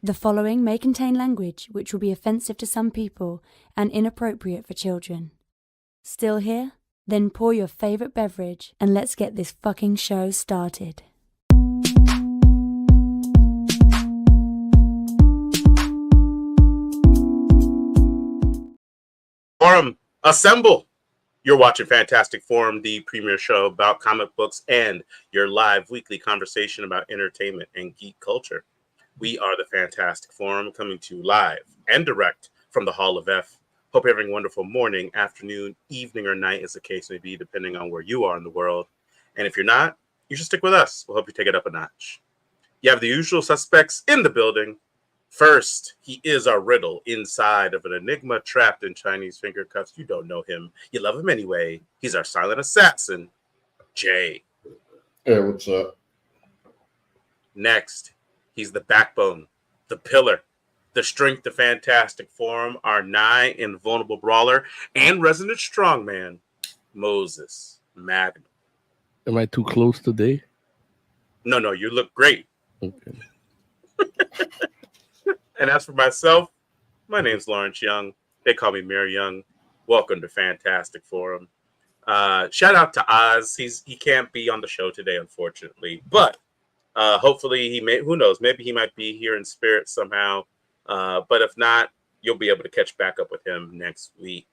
The following may contain language which will be offensive to some people and inappropriate for children. Still here? Then pour your favorite beverage and let's get this fucking show started. Forum, assemble! You're watching Fantastic Forum, the premier show about comic books and your live weekly conversation about entertainment and geek culture. We are the Fantastic Forum, coming to you live and direct from the Hall of F. Hope you're having a wonderful morning, afternoon, evening, or night, as the case may be, depending on where you are in the world. And if you're not, you should stick with us. We'll help you take it up a notch. You have the usual suspects in the building. First, he is a riddle inside of an enigma trapped in Chinese finger cuffs. You don't know him. You love him anyway. He's our silent assassin, Jay. Hey, what's up? Next, he's the backbone, the pillar, the strength of Fantastic Forum, our nigh invulnerable brawler, and resident strongman, Moses Magnum. Am I too close today? No, you look great. Okay. And as for myself, my name's Lawrence Young. They call me Mayor Young. Welcome to Fantastic Forum. Shout out to Oz. He can't be on the show today, unfortunately. But hopefully he may, who knows, maybe he might be here in spirit somehow. But if not, you'll be able to catch back up with him next week.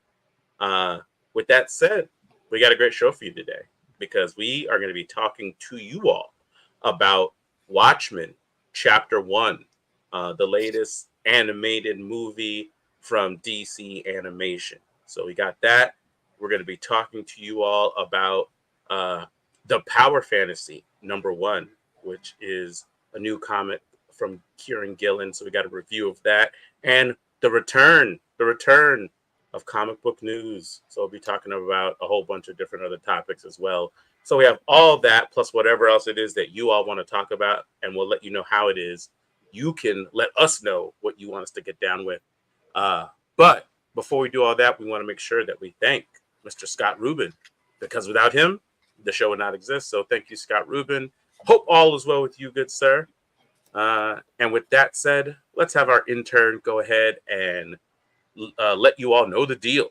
With that said, we got a great show for you today because we are going to be talking to you all about Watchmen Chapter 1. The latest animated movie from DC Animation. So we got that. We're going to be talking to you all about the Power Fantasy #1, which is a new comic from Kieran Gillen. So we got a review of that. And the return of comic book news. So we'll be talking about a whole bunch of different other topics as well. So we have all that plus whatever else it is that you all want to talk about, and we'll let you know how it is. You can let us know what you want us to get down with. But before we do all that, we want to make sure that we thank Mr. Scott Rubin, because without him, the show would not exist. So thank you, Scott Rubin. Hope all is well with you, good sir. And with that said, let's have our intern go ahead and let you all know the deal.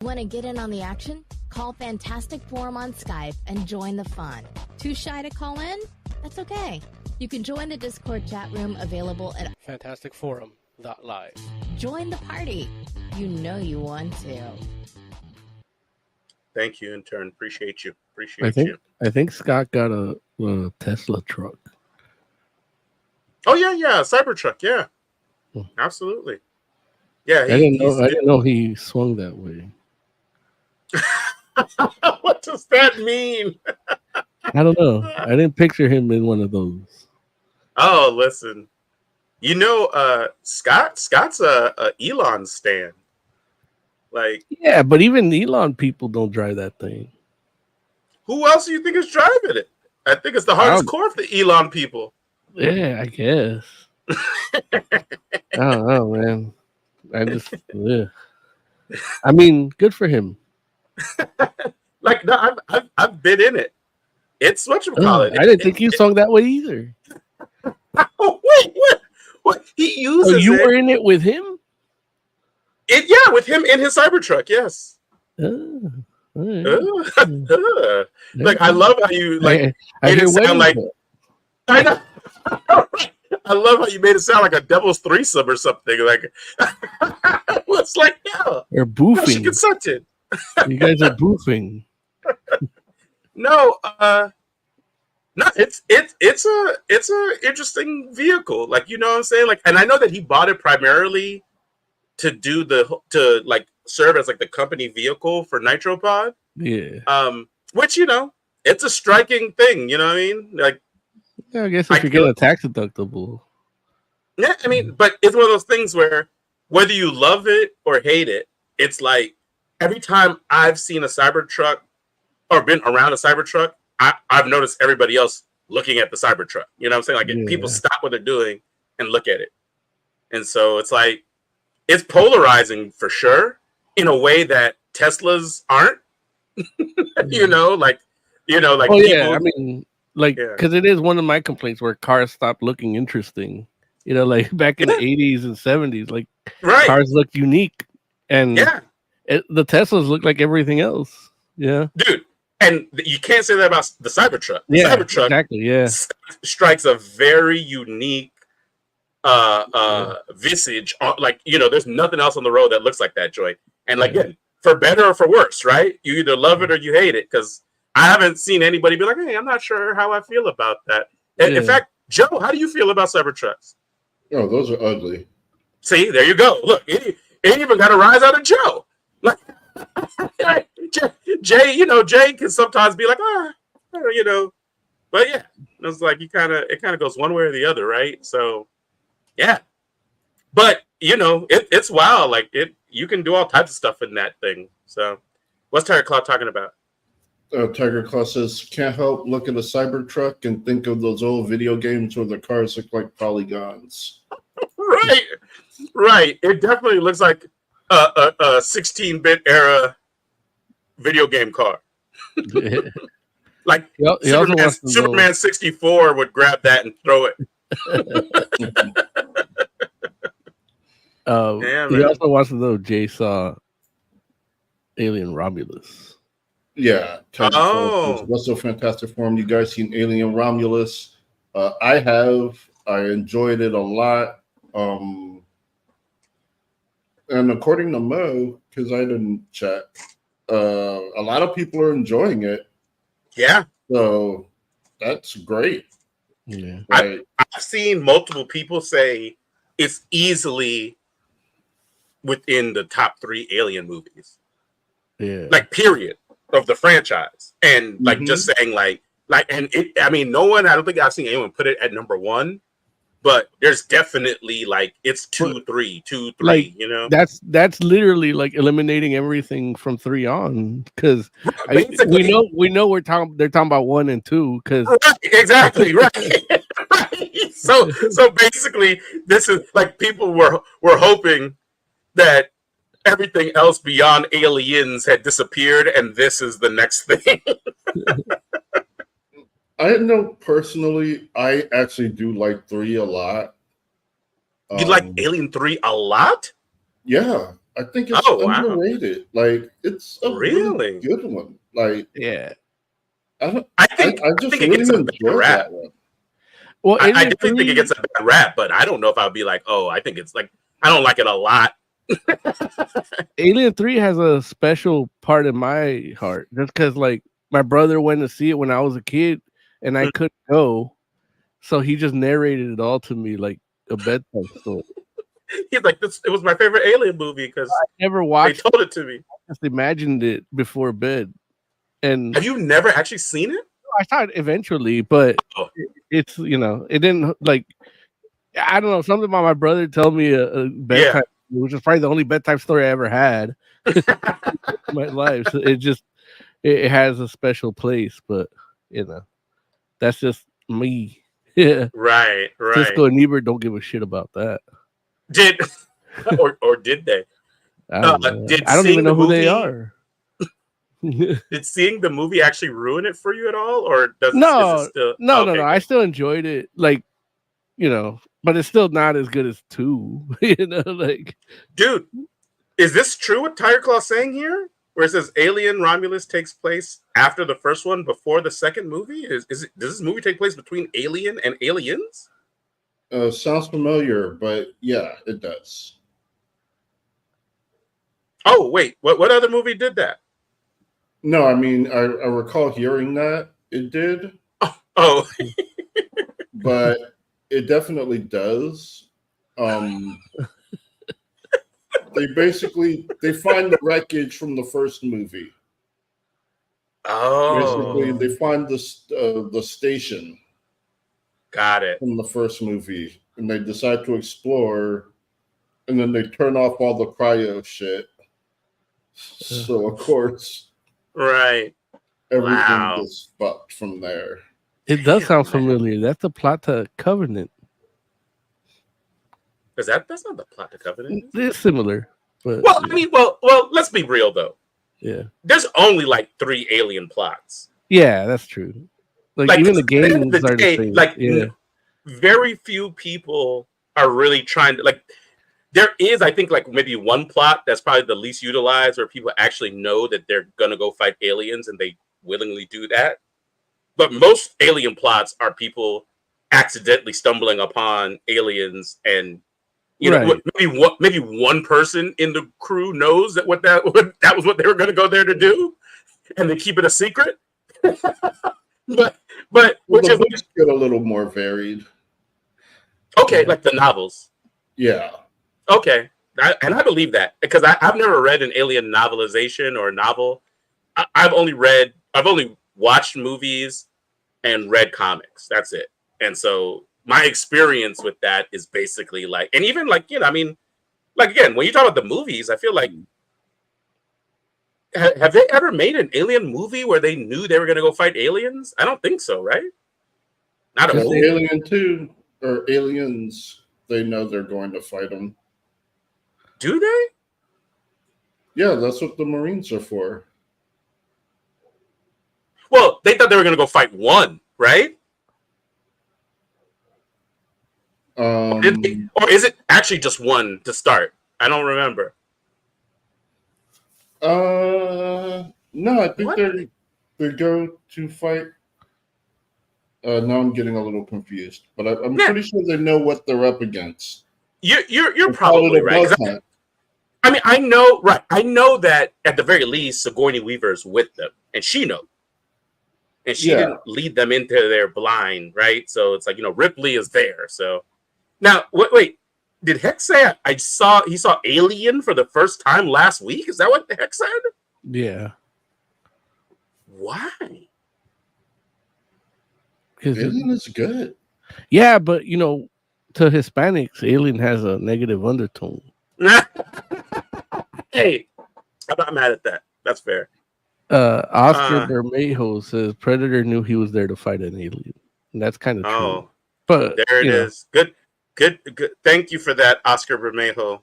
Want to get in on the action? Call Fantastic Forum on Skype and join the fun. Too shy to call in? That's okay. You can join the Discord chat room available at FantasticForum.live. Join the party. You know you want to. Thank you, intern. Appreciate you. I think Scott got a Tesla truck. Oh yeah, Cybertruck, yeah. Absolutely. Yeah, I didn't know he swung that way. What does that mean? I don't know. I didn't picture him in one of those. Oh, listen. You know, Scott's a Elon stan. Like, yeah, but even Elon people don't drive that thing. Who else do you think is driving it? I think it's the hardest core for the Elon people. Yeah, I guess. I don't know, man. I mean, good for him. Like, no, I've been in it. It's what you call it. I didn't think you swung that way either. Oh, wait, what? He uses it. So you were in it with him? Yeah, with him in his Cybertruck, yes. Right. Like, I love how you made it sound like. I know. I love how you made it sound like a devil's threesome or something. Like, it's like, no, they're boofing. She consented. You guys are boofing. No, it's a interesting vehicle. Like, you know what I'm saying? Like, and I know that he bought it primarily to like serve as like the company vehicle for Nitropod. Yeah. Which, you know, it's a striking thing. You know what I mean? Like, yeah, I guess if you get a tax deductible. Yeah, I mean, but it's one of those things where whether you love it or hate it, it's like every time I've seen a Cybertruck or been around a Cybertruck, I've noticed everybody else looking at the Cybertruck. You know what I'm saying? Like, people stop what they're doing and look at it. And so it's like, it's polarizing for sure in a way that Teslas aren't. You know, like oh, people, yeah, I mean, like, Yeah. because it is one of my complaints where cars stopped looking interesting. You know, like back in the 80s and 70s, like Right. cars looked unique, and Yeah, the Teslas look like everything else. Yeah, dude. And you can't say that about the Cybertruck. The yeah, Cybertruck exactly. Yeah, strikes a very unique visage. Like, there's nothing else on the road that looks like that joint. And like, again, for better or for worse, right? You either love it or you hate it. Because I haven't seen anybody be like, hey, I'm not sure how I feel about that. In fact, Joe, how do you feel about Cybertrucks? Oh, those are ugly. See, there you go. Look, it even got a rise out of Joe. Like, Jay, Jay can sometimes be like, but yeah, it's like it kind of goes one way or the other, right? So, yeah, but it's wild. Like you can do all types of stuff in that thing. So, what's Tiger Claw talking about? Tiger Claw says, can't help look at a Cybertruck and think of those old video games where the cars look like polygons. Right. It definitely looks like a 16-bit era video game car. Like Superman 64 would grab that and throw it. He also wants to know Jay saw Alien Romulus. Yeah. What's so fantastic for him? You guys seen Alien Romulus? I have. I enjoyed it a lot. And according to Mo, because I didn't check, a lot of people are enjoying it. Yeah. So that's great. Yeah. I've seen multiple people say it's easily within the top 3 Alien movies. Yeah. Like, period, of the franchise. And like just saying like and it, I mean, no one, I don't think I've seen anyone put it at number 1. But there's definitely like it's 2-3, like, you know. That's literally like eliminating everything from 3 on, because we know they're talking about 1 and 2 because exactly right. Right. So basically, this is like people were hoping that everything else beyond aliens had disappeared, and this is the next thing. I know personally, I actually do like 3 a lot. You like Alien 3 a lot? Yeah, I think it's underrated. Wow. Like, it's a really good one. Like, yeah, I think really it gets a bad rap. That one. Well, I definitely think it gets a bad rap, but I don't know if I would be like, oh, I think it's like I don't like it a lot. Alien 3 has a special part in my heart, just because like my brother went to see it when I was a kid. And I couldn't go, so he just narrated it all to me like a bedtime story. He's like, it was my favorite Alien movie because I never watched. They told it to me. I just imagined it before bed. And have you never actually seen it? I saw it eventually, but it's it didn't like. I don't know, something about my brother telling me a bedtime, which is probably the only bedtime story I ever had in my life. So it has a special place, but that's just me. Yeah. Right. Cisco and Ebert don't give a shit about that. Or did they? I don't even know who they are. Did seeing the movie actually ruin it for you at all? Or does no, it still... No. I still enjoyed it. Like, but it's still not as good as 2. Like, dude, is this true what Tiger Claw's saying here? Where it says Alien Romulus takes place after the first one, before the second movie? Does this movie take place between Alien and Aliens? Sounds familiar, but yeah, it does. Oh, wait. What other movie did that? No, I mean, I recall hearing that it did. Oh. But it definitely does. They find the wreckage from the first movie. Oh. Basically, they find the station. Got it. From the first movie, and they decide to explore, and then they turn off all the cryo shit. So of course, right, everything gets fucked from there. It does sound familiar. That's the plot to Covenant. Is that's not the plot to Covenant? It's similar. But, well, I mean, well, let's be real though. Yeah. There's only like 3 alien plots. Yeah, that's true. Like even the at end games of the are day, the same. like Yeah. very few people are really trying to like. There is, I think, like maybe one plot that's probably the least utilized, where people actually know that they're gonna go fight aliens and they willingly do that. But most alien plots are people accidentally stumbling upon aliens, and Right. maybe one person in the crew knows that that was what they were going to go there to do, and they keep it a secret. but Well, which the is books get a little more varied. okay, Yeah. like the novels. Yeah. Okay, and I believe that because I've never read an alien novelization or a novel. I've only watched movies and read comics. That's it. And so my experience with that is basically like, and even like, I mean, like again, when you talk about the movies, I feel like, have they ever made an alien movie where they knew they were going to go fight aliens? I don't think so, right? Not a Well, movie. Alien 2 or Aliens, they know they're going to fight them. Do they? Yeah, that's what the Marines are for. Well, they thought they were going to go fight one, right? Or is it actually just one to start? I don't remember. No, I think they go to fight. Now I'm getting a little confused, but I'm pretty sure they know what they're up against. You're probably right. I mean, I know, right? I know that at the very least, Sigourney Weaver's with them, and she knows, and she didn't lead them into their blind, right? So it's like Ripley is there. So now, wait, did Hex say he saw Alien for the first time last week? Is that what the Hex said? Yeah. Why? Because Alien is good. Yeah, but to Hispanics, Alien has a negative undertone. Hey, I'm not mad at that. That's fair. Oscar Bermejo says Predator knew he was there to fight an alien. And that's kind of true. But there it is. Good. Thank you for that, Oscar Bermejo.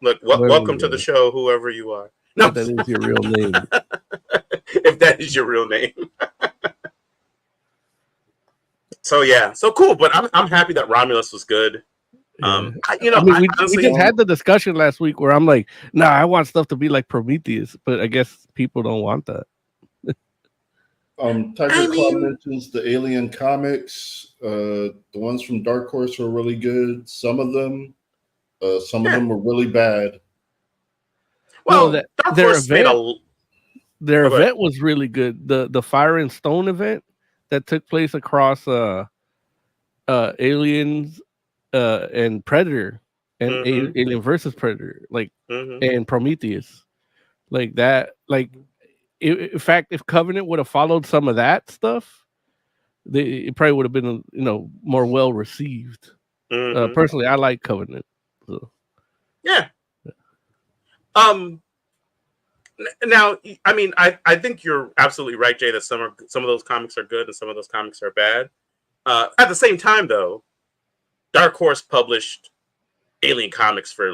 Look, welcome to the show, whoever you are. No, that is your real name. If that is your real name. So yeah, so cool. But I'm happy that Romulus was good. Yeah. We just had the discussion last week where I'm like, nah, I want stuff to be like Prometheus, but I guess people don't want that. Tiger Claw mentions the Alien comics. The ones from Dark Horse were really good. Some of them were really bad. Well, Dark Horse their event was really good. The Fire and Stone event that took place across Aliens and Predator and Alien versus Predator, and Prometheus, like that. Like, in fact, if Covenant would have followed some of that stuff, it probably would have been more well received. Personally, I like Covenant. So. Yeah. Now, I mean, I think you're absolutely right, Jay, that some of those comics are good and some of those comics are bad. At the same time, though, Dark Horse published Alien comics for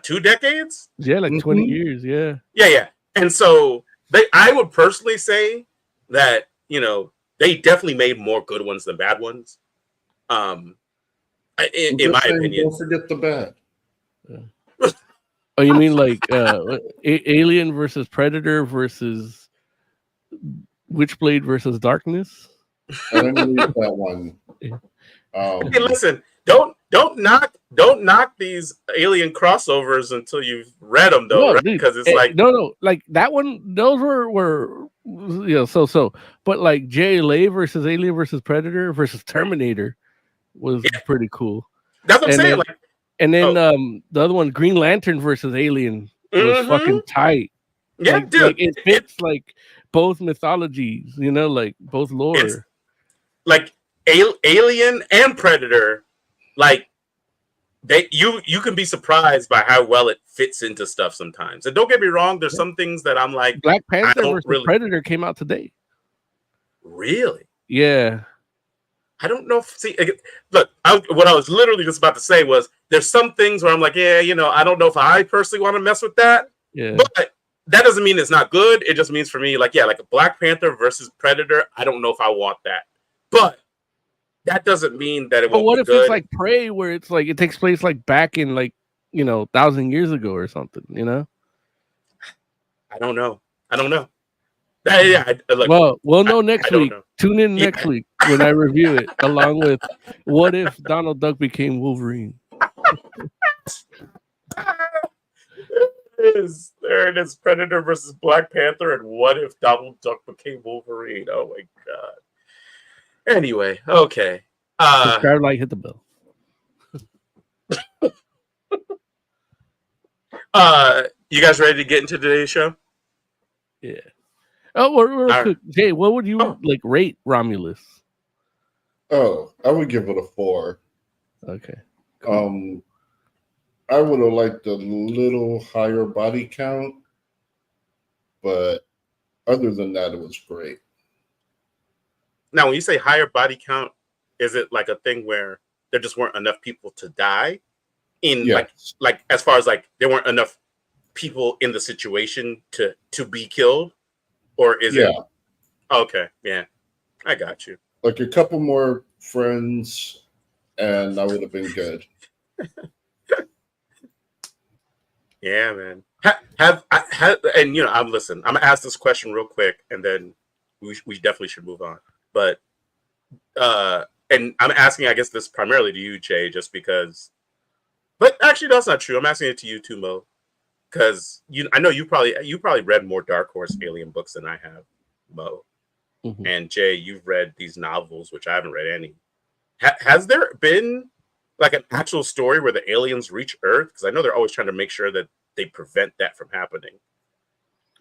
2 decades? Yeah, 20 years. Yeah. Yeah. And so I would personally say that they definitely made more good ones than bad ones. In my opinion, don't forget the bad. Yeah. Oh, you mean like Alien versus Predator versus Witchblade versus Darkness? I didn't read that one. Hey, listen, don't knock these Alien crossovers until you've read them, though, right? Because it's like that one. Those were so. But like JLA versus Alien versus Predator versus Terminator was pretty cool. That's what I'm saying. And then the other one, Green Lantern versus Alien, was fucking tight. Yeah, dude, it fits like both mythologies, like both lore. It's, like Alien and Predator, like you can be surprised by how well it fits into stuff sometimes. And don't get me wrong, there's some things that I'm like, Black Panther versus Predator came out today. Really? Yeah. I don't know. Look, what I was literally just about to say was there's some things where I'm like, I don't know if I personally want to mess with that. Yeah. But that doesn't mean it's not good. It just means for me, like a Black Panther versus Predator. I don't know if I want that, but that doesn't mean that it But won't what be if good. it's like Prey, where it's like it takes place like back in like 1,000 years ago or something? I don't know. Look, We'll know next don't week. know. Tune in next week when I review it, along with what if Donald Duck became Wolverine. There it is. Predator versus Black Panther, and what if Donald Duck became Wolverine? Oh my god. Anyway, okay. Subscribe, like, hit the bell. You guys ready to get into today's show? Yeah. Oh, real quick, Jay, what would you rate Romulus? Oh, I would give it a 4. Okay. Cool. I would have liked a little higher body count, but other than that, it was great. Now, when you say higher body count, is it like a thing where there just weren't enough people to die? Like as far as like there weren't enough people in the situation to be killed? Or is it? Okay, yeah, I got you. Like a couple more friends, and I would have been good. Yeah, man. And I'm listening. I'm gonna ask this question real quick, and then we definitely should move on. But and I'm asking, I guess, this primarily to you, Jay, just because. But actually, that's not true. I'm asking it to you too, Mo, because I know you probably read more Dark Horse alien books than I have, Mo. Mm-hmm. And Jay, you've read these novels, which I haven't read any. Has there been like an actual story where the aliens reach Earth? Because I know they're always trying to make sure that they prevent that from happening.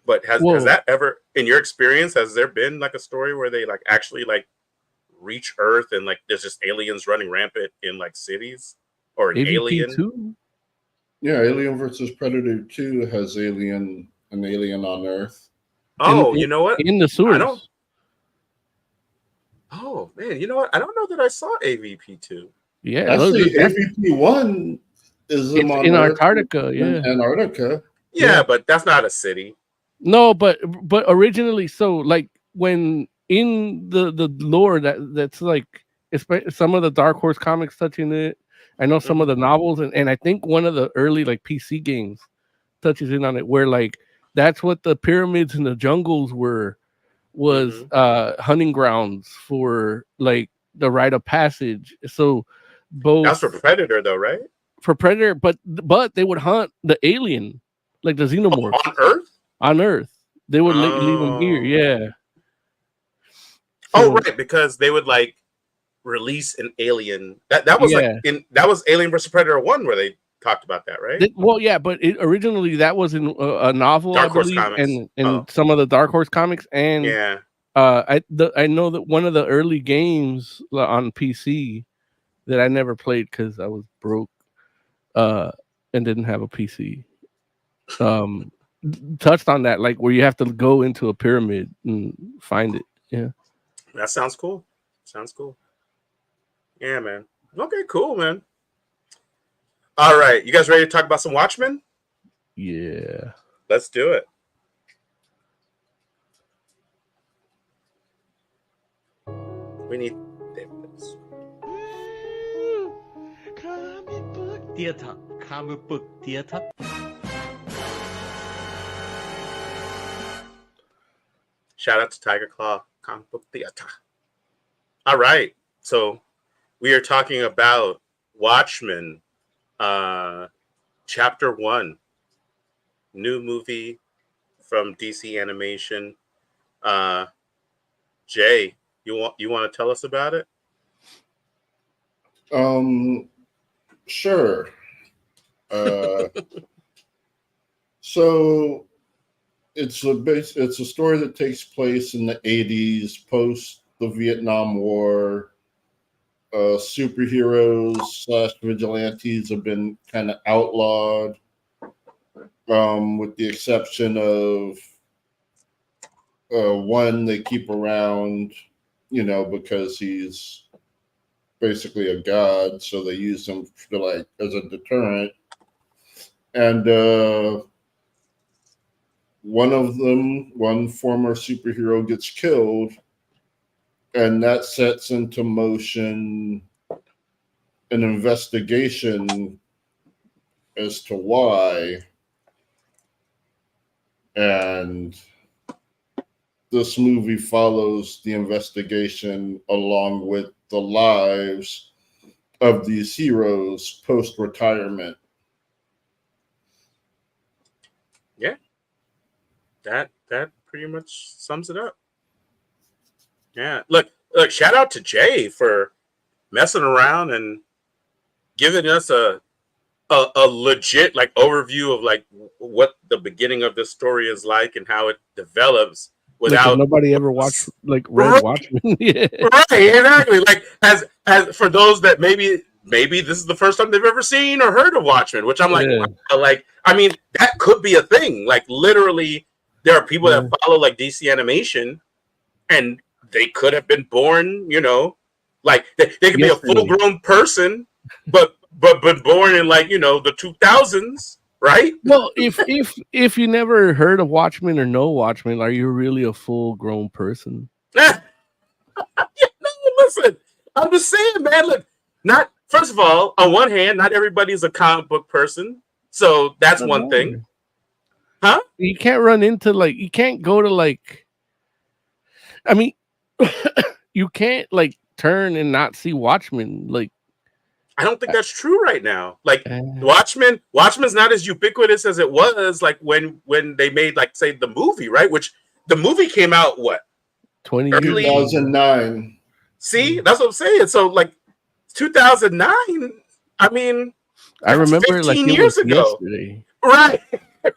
But has that ever, in your experience, has there been like a story where they like actually like reach Earth and like there's just aliens running rampant in like cities or an alien? 2? Yeah, Alien versus Predator 2 has an alien on Earth. Oh, you know what? In the sewers. Oh man, you know what? I don't know that I saw AVP 2. Yeah, actually, AVP 1 is in Antarctica. Yeah, Antarctica. Yeah, but that's not a city. No, but originally, so like when in the lore that's like some of the Dark Horse comics touching it. I know some of the novels, and I think one of the early like PC games touches in on it, where like that's what the pyramids and the jungles was hunting grounds for like the rite of passage. So both that's for Predator though, right? For Predator, but they would hunt the alien, like the xenomorph on Earth. On Earth, they would leave them here. Yeah. So, right, because they would like release an alien. That was that was Alien versus Predator 1 where they talked about that, right? Yeah, but originally that was in a novel, Dark I believe, Horse comics. and some of the Dark Horse comics, and I know that one of the early games on PC that I never played because I was broke, and didn't have a PC, touched on that, like where you have to go into a pyramid and find it. Yeah, that sounds cool. Yeah, man. Okay, cool, man. All right, you guys ready to talk about some Watchmen? Yeah, let's do it. We need this. Comic book theater. Shout out to Tiger Claw Comic Book Theater. All right, so we are talking about Watchmen, Chapter 1, new movie from DC Animation. Jay, you want to tell us about it? Sure. So it's a story that takes place in the 80s, post the Vietnam War. Superheroes / vigilantes have been kind of outlawed, with the exception of one they keep around, because he's basically a god, so they use him for like as a deterrent. And one former superhero gets killed, and that sets into motion an investigation as to why. And this movie follows the investigation along with the lives of these heroes post-retirement. Yeah. That pretty much sums it up. Yeah. Look, shout out to Jay for messing around and giving us a legit like overview of like what the beginning of this story is like and how it develops without nobody ever watched read Watchmen. Yeah. Right, exactly. Like as for those that maybe this is the first time they've ever seen or heard of Watchmen, which I'm like, Yeah. wow, like I mean that could be a thing. Like literally, there are people that follow like DC animation, and they could have been born, like they could be a full grown person, but born in like the 2000s, right? Well, if you never heard of Watchmen or know Watchmen, are you really a full grown person? No, listen, I'm just saying, man. Look, not first of all, on one hand, not everybody's a comic book person, so that's one thing, huh? You can't run into you can't go to I mean, you can't turn and not see Watchmen. I don't think that's true right now. Like Watchmen's not as ubiquitous as it was like when they made say the movie, right? Which the movie came out what 2009. See, that's what I'm saying. So 2009. I mean, I remember 15 years ago. Yesterday. Right.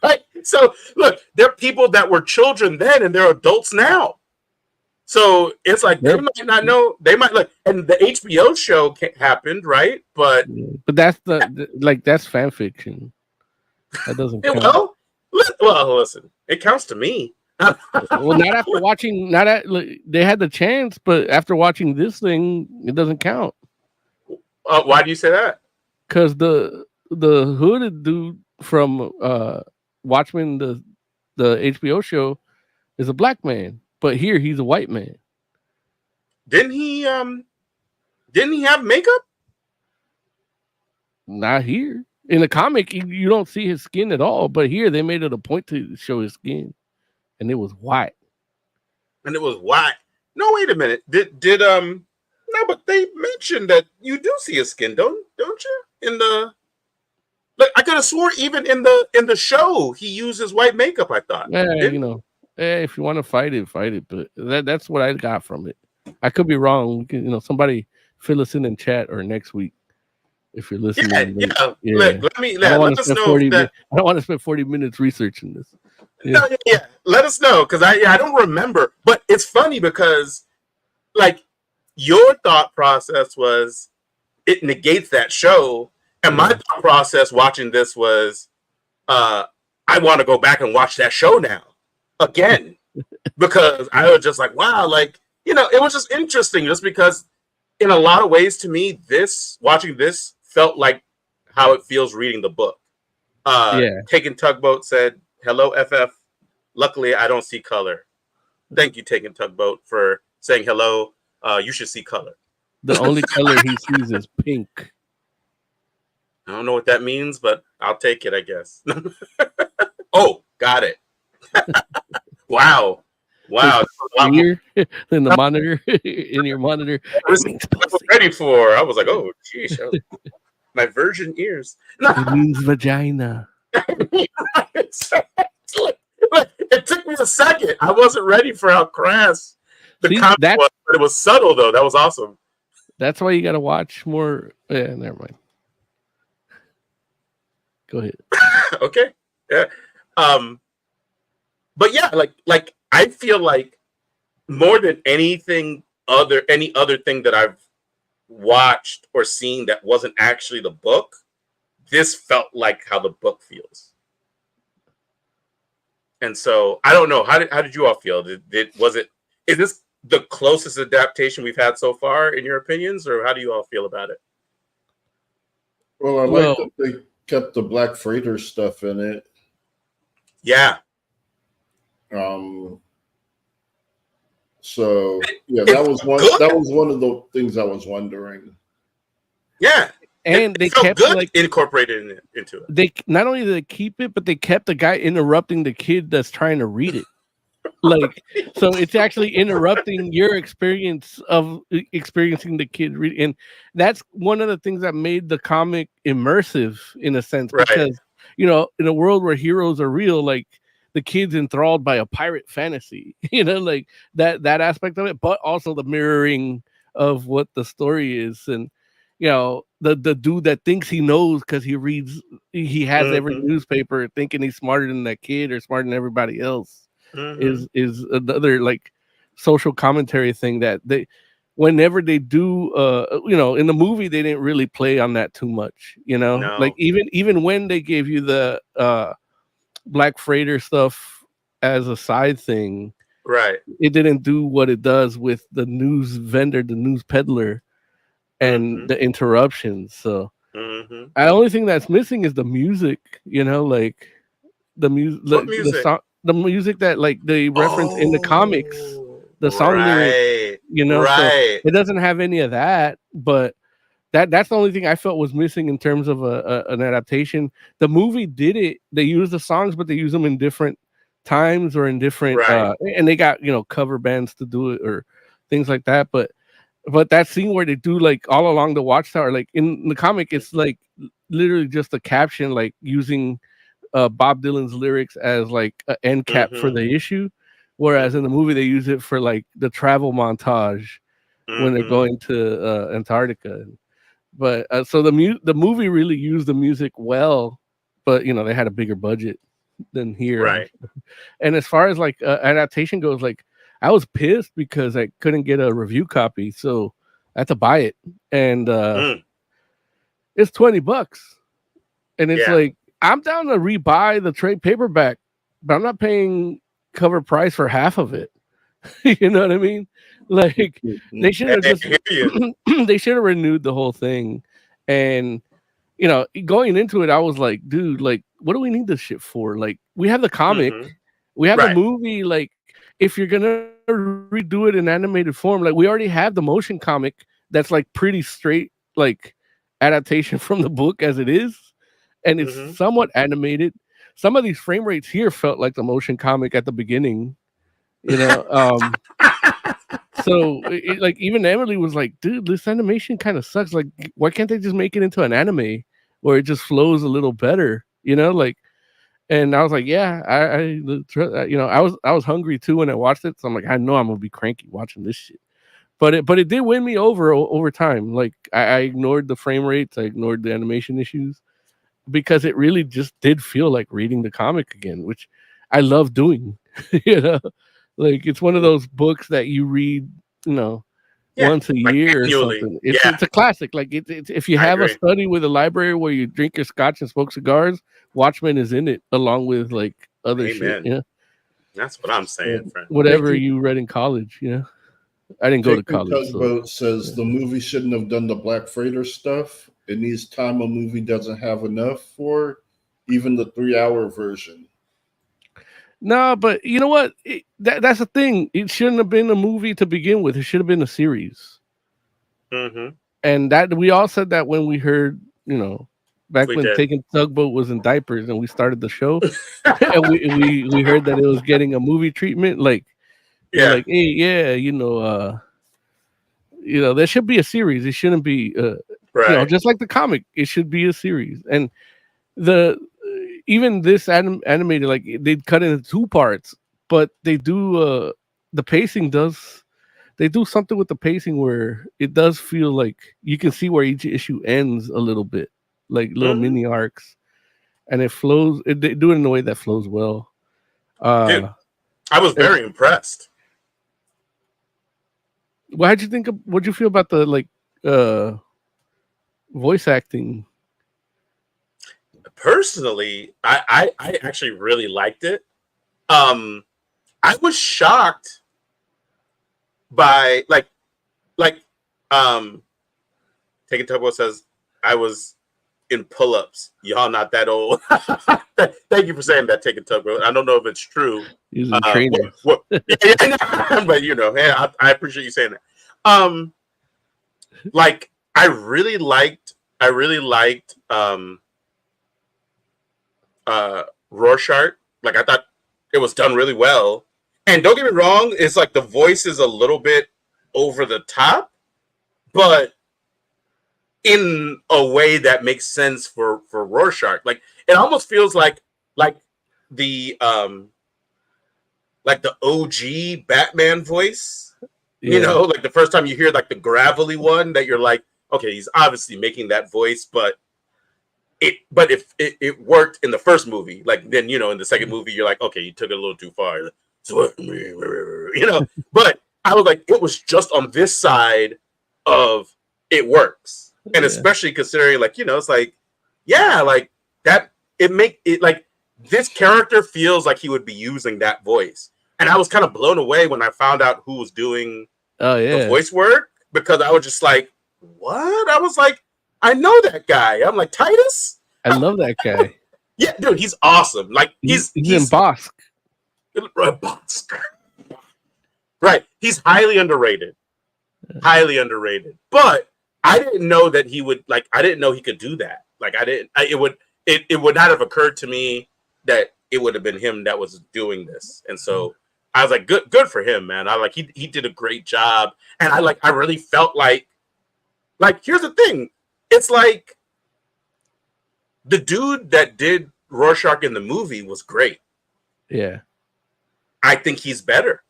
Right. So look, there are people that were children then and they're adults now. So it's like they might not know. They might and the HBO show happened, right? But that's that's fan fiction. That doesn't count. Well, listen, it counts to me. Well, not after watching. They had the chance, but after watching this thing, it doesn't count. Why do you say that? Because the hooded dude from Watchmen, the HBO show, is a black man. But here he's a white man. Didn't he have makeup? Not here. In the comic, you don't see his skin at all. But here they made it a point to show his skin, and it was white. No, wait a minute. Did no? But they mentioned that you do see his skin, don't you? In the I could have swore even in the show he uses white makeup. I thought. If you want to fight it. But that's what I got from it. I could be wrong. Somebody fill us in chat or next week if you're listening. Yeah. Look, let us know that I don't want to spend 40 minutes researching this. Yeah. No, let us know because I don't remember. But it's funny because your thought process was it negates that show, and my thought process watching this was I want to go back and watch that show now. Again, because I was just like, wow, it was just interesting just because in a lot of ways to me, watching this felt like how it feels reading the book. Taking Tugboat said, hello, FF. Luckily, I don't see color. Thank you, Taking Tugboat, for saying hello. You should see color. The only color he sees is pink. I don't know what that means, but I'll take it, I guess. Oh, got it. Wow. Here in the monitor, in your monitor. I was ready for. I was like, oh, geez, my virgin ears. It means vagina. It took me a second. I wasn't ready for how crass the comment was, but it was subtle though. That was awesome. That's why you got to watch more. Yeah, never mind. Go ahead. Okay. Yeah. But yeah, I feel like more than any other thing that I've watched or seen that wasn't actually the book, this felt like how the book feels. And so I don't know. How did you all feel? Is this the closest adaptation we've had so far in your opinions, or how do you all feel about it? Well, I like that they kept the Black Freighter stuff in it. Yeah. Um, so yeah, It that was one. good. That was one of the things I was wondering. Yeah, And it they felt kept good like incorporated into it. they not only did they keep it, but they kept the guy interrupting the kid that's trying to read it. Like, so it's actually interrupting your experience of experiencing the kid read, and that's one of the things that made the comic immersive in a sense, Right. because in a world where heroes are real, like the kid's enthralled by a pirate fantasy, like that aspect of it, but also the mirroring of what the story is. And the dude that thinks he knows because he has every Mm-hmm. newspaper, thinking he's smarter than that kid or smarter than everybody else, Mm-hmm. is another like social commentary thing that they, whenever they do, in the movie they didn't really play on that too much, like No. even when they gave you the Black Freighter stuff as a side thing, Right. it didn't do what it does with the news vendor, the news peddler, Mm-hmm. and the interruptions. So Mm-hmm. the only thing that's missing is the music, like the music, What the music? song, the music that like they reference in the comics, Oh, the song lyrics, right. so Right. it doesn't have any of that. But that's the only thing I felt was missing in terms of an adaptation. The movie did it; they used the songs, but they use them in different times or in different, Right. and they got cover bands to do it or things like that. But that scene where they do like all along the watchtower, like in the comic, it's like literally just a caption, like using Bob Dylan's lyrics as like an end cap for Mm-hmm. the issue, whereas in Mm-hmm. the movie they use it for like the travel montage when they're Mm-hmm. going to Antarctica. But so the movie really used the music well, but they had a bigger budget than here. Right. And as far as like adaptation goes, like I was pissed because I couldn't get a review copy, so I had to buy it, and Mm. it's $20, and it's Yeah. like I'm down to rebuy the trade paperback, but I'm not paying cover price for half of it. You know what I mean? Like they should have I just hear you. they should have renewed the whole thing. And going into it, I was like, dude, like, what do we need this shit for? Like, we have the comic, Mm-hmm. we have the Right. movie. Like, if you're gonna redo it in animated form, like, we already have the motion comic that's like pretty straight, like adaptation from the book as it is, and it's Mm-hmm. somewhat animated. Some of these frame rates here felt like the motion comic at the beginning, you know. So like even Emily was like, dude, this animation kind of sucks. Like, why can't they just make it into an anime where it just flows a little better? Like, and I was like, yeah, I was hungry too when I watched it. So I'm like, I know I'm gonna be cranky watching this shit. But it did win me over time. Like I ignored the frame rates, I ignored the animation issues because it really just did feel like reading the comic again, which I love doing. you know, like it's one of those books that you read, Yeah. once a Like year or annually. something. It's Yeah. it's a classic. Like it's if you I have a agree. study with a library where you drink your scotch and smoke cigars, Watchmen is in it along with like other shit. Amen. That's what I'm saying, friend. Whatever Taking, you read in college. I didn't go to taking college, so Tugboat says yeah. the movie shouldn't have done the Black Freighter stuff. It needs time a movie doesn't have enough for, even the 3 hour version. No, but you know what? That's the thing. It shouldn't have been a movie to begin with. It should have been a series. Mm-hmm. And that we all said that when we heard, back We when did. Taking Tugboat was in diapers and we started the show, and we heard that it was getting a movie treatment. Like we're Yeah. like, hey, yeah, there should be a series. It shouldn't be, Right. just like the comic. It should be a series. And the even this animated, like they cut it into 2 parts, but they do the pacing does. They do something with the pacing where it does feel like you can see where each issue ends a little bit, like little Mm-hmm. mini arcs, and it flows. They do it in a way that flows well. Dude, I was very impressed. How'd you think? What'd you feel about the like voice acting? Personally, I actually really liked it. I was shocked by like Taking Tugboat says I was in pull-ups. Y'all not that old. Thank you for saying that, Take a Tugboat. I don't know if it's true. Using trainers. But you know, hey, I appreciate you saying that. Like I really liked Rorschach. Like I thought it was done really well. And don't get me wrong, it's like the voice is a little bit over the top, but in a way that makes sense for Rorschach. Like it almost feels like the OG Batman voice. Yeah. You know, like the first time you hear like the gravelly one that you're like, okay, he's obviously making that voice, but if it worked in the first movie, like then you know in the second movie you're like, okay, you took it a little too far. You know, but I was like, it was just on this side of it works. And especially considering, like, you know, it's like, yeah, like that, it make it like this character feels like he would be using that voice. And I was kind of blown away when I found out who was doing the voice work, because I was just like, what? I was like, I know that guy. I'm like, Titus? I love that guy. Yeah, dude, he's awesome. Like he's in Bossk. Right. He's highly underrated. Highly underrated. But I didn't know that he would, like, I didn't know he could do that. Like it would not have occurred to me that it would have been him that was doing this. And so I was like, good for him, man. I like he did a great job. And I really felt like here's the thing. It's like the dude that did Rorschach in the movie was great. Yeah. I think he's better.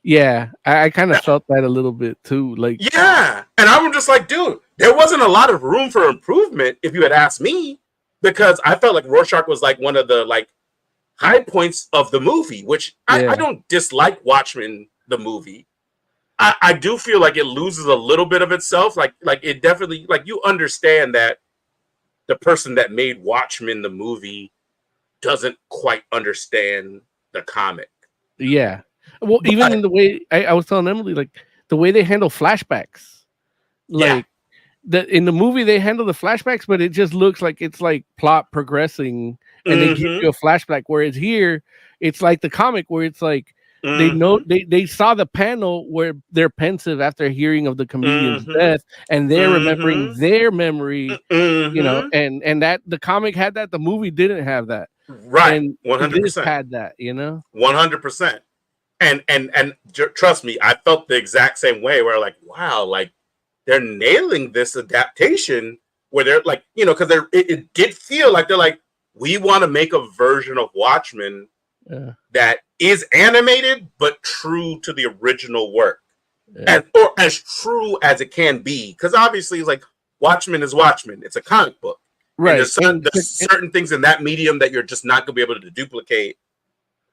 Yeah, I kind of felt that a little bit too. Like, yeah, and I'm just like, dude, there wasn't a lot of room for improvement if you had asked me, because I felt like Rorschach was like one of the like high points of the movie, which I don't dislike Watchmen the movie. I do feel like it loses a little bit of itself. Like it definitely, like, you understand that the person that made Watchmen the movie doesn't quite understand the comic. Yeah. Well, even in the way I was telling Emily, like the way they handle flashbacks, like in the movie they handle the flashbacks, but it just looks like it's like plot progressing, and they give you a flashback. Whereas here, it's like the comic where it's like they know they saw the panel where they're pensive after hearing of the comedian's death, and they're remembering their memory, you know, and that the comic had that, the movie didn't have that, right? And 100% had that, you know, 100%. And trust me, I felt the exact same way, where like, wow, like they're nailing this adaptation where they're like, you know, because it did feel like they're like, we want to make a version of Watchmen that is animated but true to the original work, or as true as it can be. Because obviously, it's like Watchmen is Watchmen; it's a comic book, right? And there's certain things in that medium that you're just not going to be able to duplicate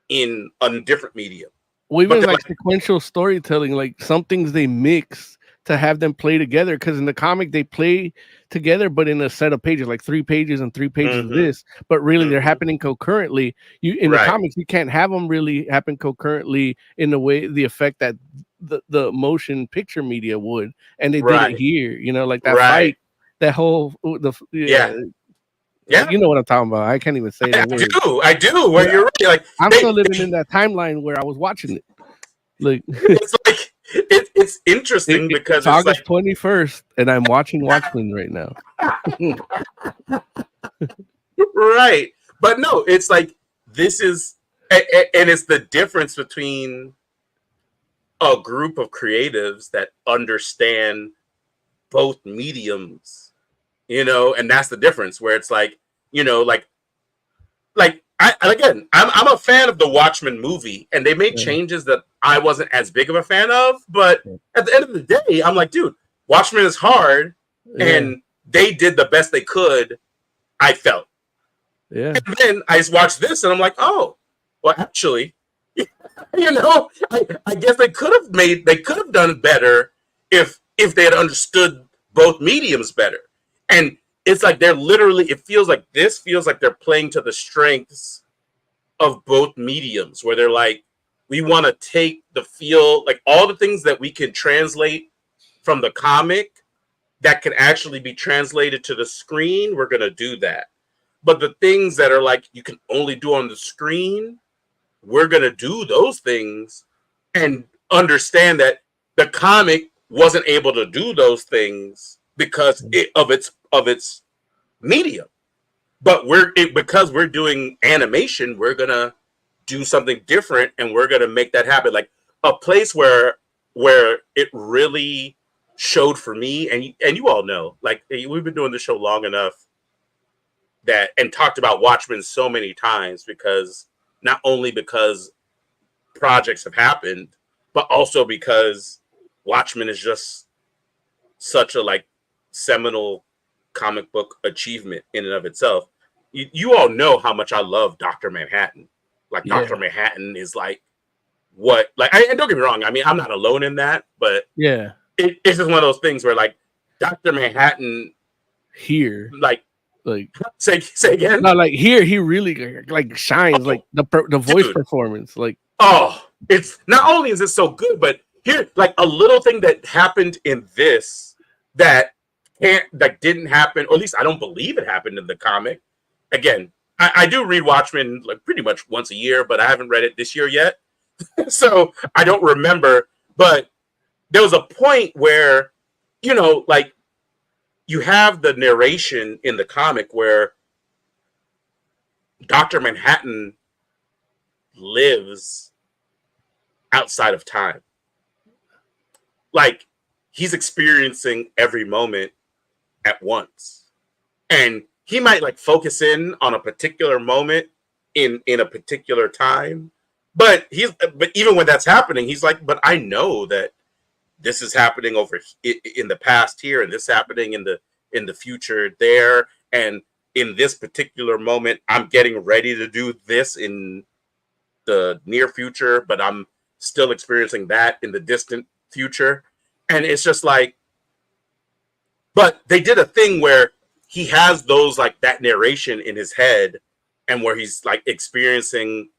in a different medium. Well, even like sequential storytelling, like some things they mix to have them play together, because in the comic they play together, but in a set of pages, like 3 pages and 3 pages of this, but really they're happening concurrently. You in the comics, you can't have them really happen concurrently in the way, the effect that the motion picture media would, and they did it here. You know, like that fight, that whole Yeah, you know what I'm talking about. I can't even say that word. I do. Where you're right. Like I'm still living in that timeline where I was watching it. Like it's like it's interesting because it's August 21st, and I'm watching Watchmen right now. Right, but no, it's like this is, and it's the difference between a group of creatives that understand both mediums. You know, and that's the difference, where it's like, you know, like I'm a fan of the Watchmen movie, and they made changes that I wasn't as big of a fan of, but at the end of the day, I'm like, dude, Watchmen is hard, and they did the best they could, I felt. Yeah. And then I watched this, and I'm like, oh, well, actually, you know, I guess they could have done better if they had understood both mediums better. And it's like it feels like they're playing to the strengths of both mediums, where they're like, we want to take the feel, like all the things that we can translate from the comic that can actually be translated to the screen, we're going to do that. But the things that are like you can only do on the screen, we're going to do those things and understand that the comic wasn't able to do those things because of its medium. But because we're doing animation, we're going to do something different and we're going to make that happen. Like a place where it really showed for me, and you all know, like we've been doing this show long enough that and talked about Watchmen so many times because not only because projects have happened, but also because Watchmen is just such a like seminal comic book achievement in and of itself. You all know how much I love Dr. Manhattan. Like Dr. Manhattan is like what like and don't get me wrong, I mean I'm not alone in that, but it's just one of those things where like Dr. Manhattan here like say again. No, like here he really like shines, like the voice performance. Like it's not only is it so good, but here like a little thing that happened in this that didn't happen, or at least I don't believe it happened in the comic. Again, I do read Watchmen like pretty much once a year, but I haven't read it this year yet, so I don't remember. But there was a point where like you have the narration in the comic where Dr. Manhattan lives outside of time. Like he's experiencing every moment at once. And he might like focus in on a particular moment in a particular time. But even when that's happening, he's like, but I know that this is happening over in the past here, and this happening in the future there, and in this particular moment, I'm getting ready to do this in the near future, but I'm still experiencing that in the distant future. And it's just like, but they did a thing where he has those like that narration in his head, and where he's like experiencing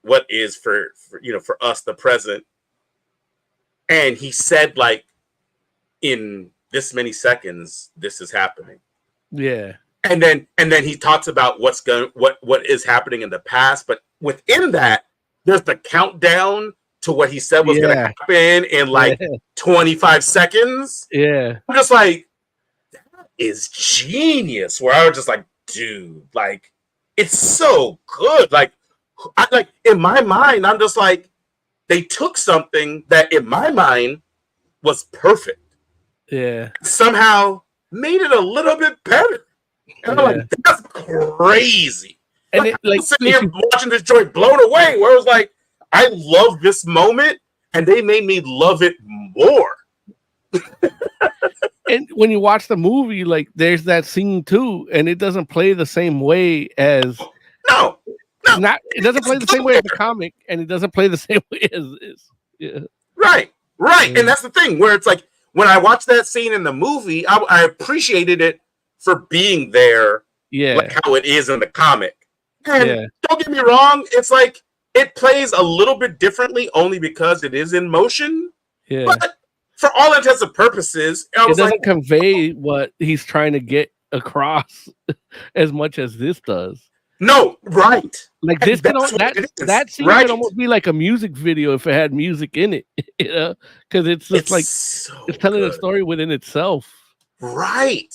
what is for us the present. And he said, like, in this many seconds, this is happening. Yeah. And then he talks about what is happening in the past, but within that, there's the countdown to what he said was going to happen in like 25 seconds. Yeah. I'm just like, that is genius. Where I was just like, dude, like, it's so good. Like, in my mind, I'm just like, they took something that in my mind was perfect. Yeah. Somehow made it a little bit better. And I'm like, that's crazy. And I'm sitting here watching this joint blown away, where it was like, I love this moment, and they made me love it more. And when you watch the movie, like there's that scene too, and it doesn't play the same way as No. It doesn't play the same way as the comic, and it doesn't play the same way as this. Yeah. Right. Yeah. And that's the thing where it's like when I watched that scene in the movie, I appreciated it for being there, like how it is in the comic. And don't get me wrong, it's like it plays a little bit differently only because it is in motion. Yeah. But for all intents and purposes, it doesn't convey what he's trying to get across as much as this does. No, right. Like this that scene could almost be like a music video if it had music in it, because it's just it's like so it's telling a story within itself. Right.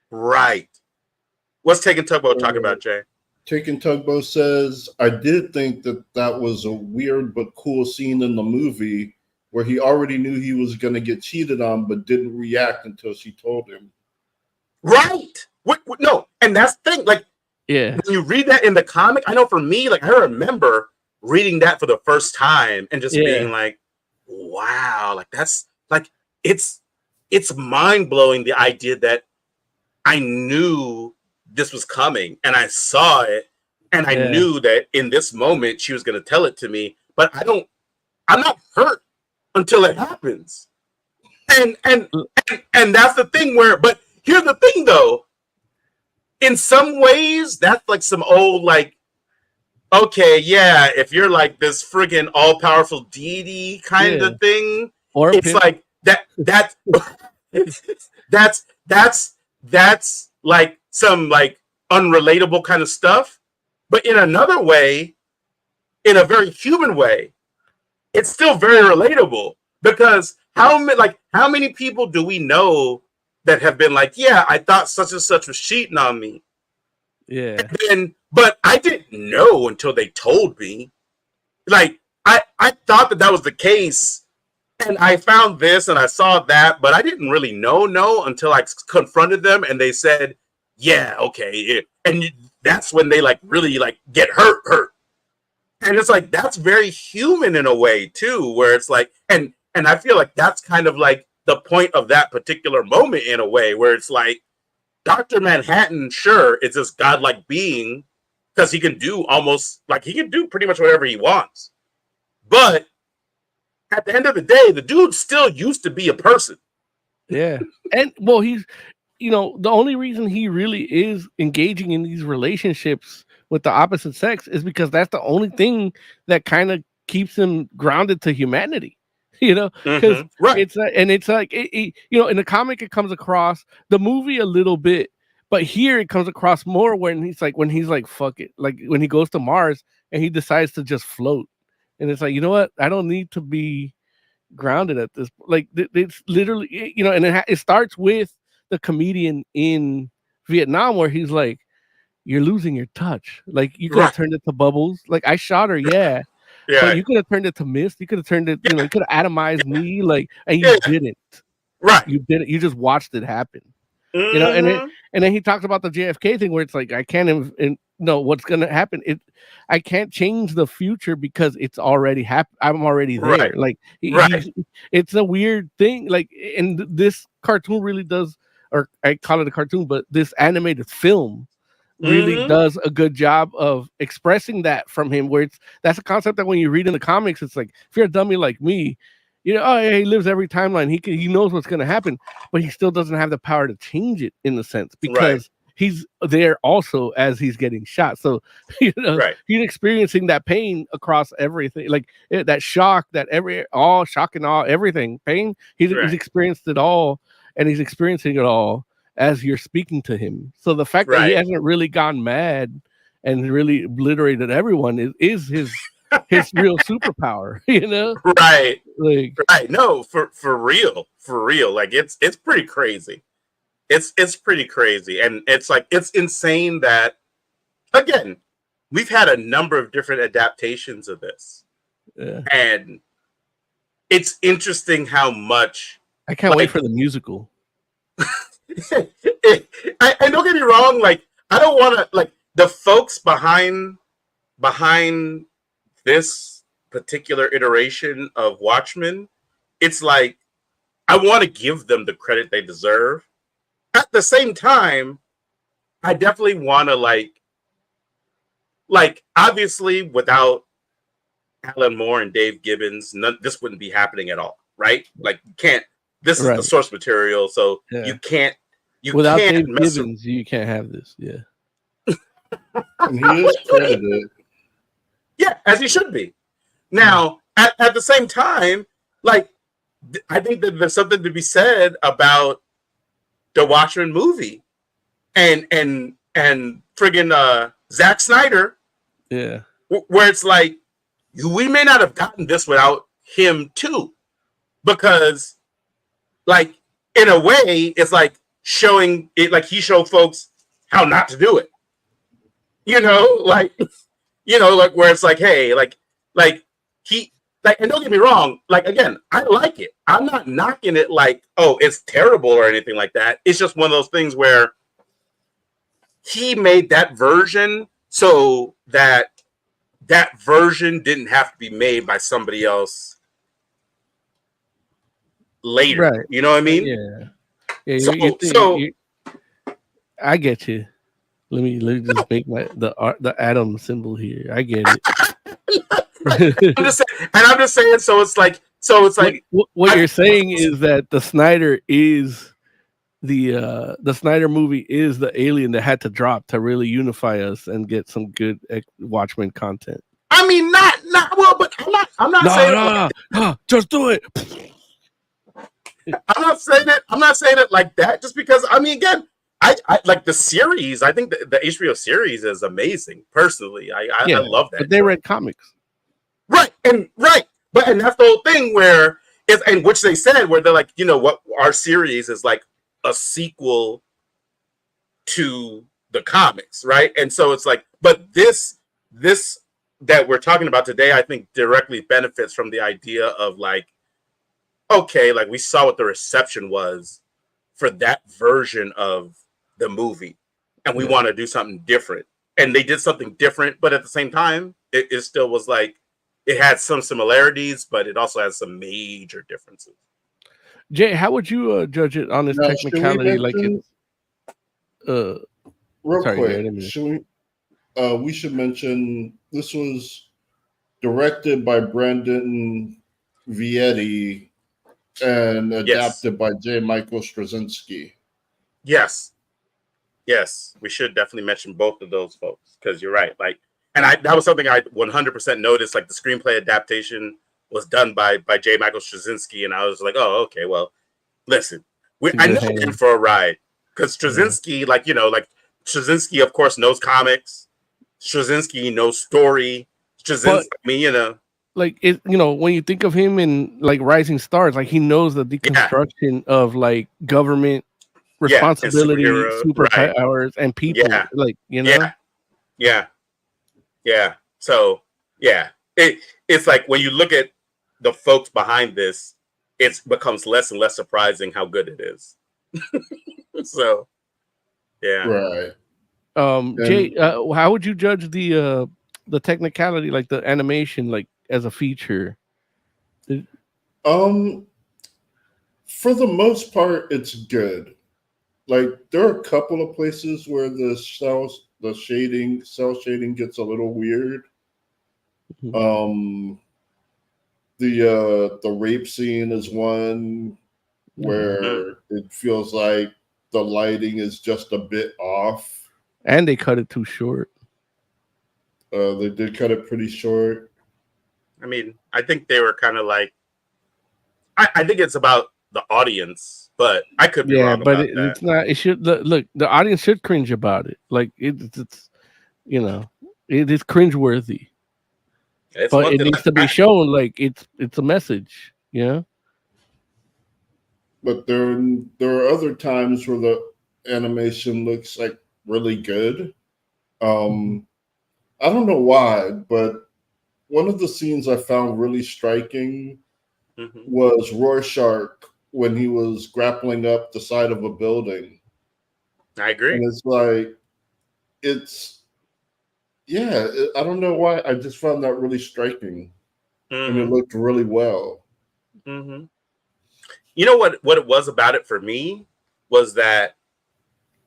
What's Taking Tugboat talking about, Jay? Taking Tugboat says, I did think that was a weird but cool scene in the movie where he already knew he was going to get cheated on, but didn't react until she told him. Right. No, and that's the thing. Like, when you read that in the comic, I know for me, like I remember reading that for the first time and just being like, wow, like that's like it's mind-blowing, the idea that I knew this was coming and I saw it and I knew that in this moment she was going to tell it to me, but I'm not hurt until it happens. And that's the thing but here's the thing though. In some ways, that's like some old, like, okay, yeah, if you're like this friggin' all-powerful deity kind of thing, or it's like that that's like some like unrelatable kind of stuff. But in another way, in a very human way, it's still very relatable because how many people do we know that have been like, yeah, I thought such and such was cheating on me. Yeah. But I didn't know until they told me. Like, I thought that was the case, and I found this and I saw that, but I didn't really know until I confronted them and they said, yeah, okay. Yeah. And that's when they like really like get hurt. And it's like, that's very human in a way too, where it's like, and I feel like that's kind of like the point of that particular moment in a way where it's like, Dr. Manhattan, sure, it's this godlike being because he can do pretty much whatever he wants. But at the end of the day, the dude still used to be a person. Yeah. And well, he's, the only reason he really is engaging in these relationships with the opposite sex is because that's the only thing that kind of keeps him grounded to humanity. Because right. It's like in the comic it comes across, the movie a little bit, but here it comes across more when he's like fuck it, like when he goes to Mars and he decides to just float, and it's like, you know what, I don't need to be grounded at this. Like it's literally, and it starts with the comedian in Vietnam where he's like, you're losing your touch. Like you could have turned it to bubbles. Like I shot her, yeah. But you could have turned it to mist. You could have turned it, you could have atomized me, like, and you didn't. Right. You didn't. You just watched it happen. Mm-hmm. And then he talks about the JFK thing where it's like, I can't know what's gonna happen. I can't change the future because it's already happened. I'm already there. Right. Like it's a weird thing. Like, and this cartoon really does, or I call it a cartoon, but this animated film really does a good job of expressing that from him, where that's a concept that when you read in the comics, it's like, if you're a dummy like me, oh yeah, he lives every timeline, he knows what's going to happen, but he still doesn't have the power to change it in a sense because he's there also as he's getting shot. So he's experiencing that pain across everything, like that shock, all shock and all everything pain. He's experienced it all, and he's experiencing it all as you're speaking to him. So the fact that he hasn't really gone mad and really obliterated everyone is his real superpower, Right. Like, right. No, for real. Like it's pretty crazy. It's pretty crazy. And it's like, it's insane that, again, we've had a number of different adaptations of this. Yeah. And it's interesting how much I can't wait for the musical. I don't get me wrong, like I don't want to, like, the folks behind this particular iteration of Watchmen, it's like I want to give them the credit they deserve. At the same time, I definitely want to like obviously without Alan Moore and Dave Gibbons, this wouldn't be happening at all, right? Like you can't. This is the source material, so you can't. Without Dave Gibbons, you can't have this. Yeah, and he is credited. Yeah, as he should be. Now, at the same time, like I think that there's something to be said about the Watchmen movie, and friggin' Zack Snyder. Yeah, where it's like we may not have gotten this without him too, because. Like, in a way, it's like showing it, like he showed folks how not to do it. Like where it's like, hey, like he, like, and don't get me wrong, like, again, I like it. I'm not knocking it like, oh, it's terrible or anything like that. It's just one of those things where he made that version so that version didn't have to be made by somebody else later, right? You know what I mean? Yeah. So I get you. Let me just make the atom symbol here. I get it. I'm just saying. So it's like what you're saying is that the Snyder is the Snyder movie is the alien that had to drop to really unify us and get some good Watchmen content. I mean, not well, but I'm not saying no, just do it. I'm not saying it like that. Just because I mean, again, I like the series. I think the HBO series is amazing. Personally, I love that. But they read comics, right? But that's the whole thing where is and which they said where they're like, you know what, our series is like a sequel to the comics, right? And so it's like, but this that we're talking about today, I think directly benefits from the idea of like, okay, like we saw what the reception was for that version of the movie, and we want to do something different. And they did something different, but at the same time, it still was like it had some similarities, but it also has some major differences. Jay, how would you judge it on this technicality? Like, real quick, we should mention this was directed by Brandon Vietti and adapted by J. Michael Straczynski. Yes, we should definitely mention both of those folks because you're right. Like, and that was something I 100% noticed. Like the screenplay adaptation was done by J. Michael Straczynski, and I was like, oh, okay, well, listen, I know we're in for a ride because Straczynski, like Straczynski, of course, knows comics. Straczynski knows story. Straczynski, like it, when you think of him in like Rising Stars, like he knows the deconstruction of like government responsibility, superpowers, and people. Like So it's like when you look at the folks behind this, it becomes less and less surprising how good it is. So right. Jay, how would you judge the technicality, like the animation, like as a feature? For the most part, it's good. Like there are a couple of places where the cell shading gets a little weird. The rape scene is one where it feels like the lighting is just a bit off. And they cut it too short. They did cut it pretty short. I mean, I think they were kind of like, I think it's about the audience, but I could be wrong about that. It's not. It should look. The audience should cringe about it. Like it's it is cringeworthy. But it needs to be shown like it's a message. Yeah. But there are other times where the animation looks like really good. I don't know why, but one of the scenes I found really striking was Rorschach when he was grappling up the side of a building. I agree. And it's like, I don't know why. I just found that really striking. And it looked really well. You know what it was about it for me was that,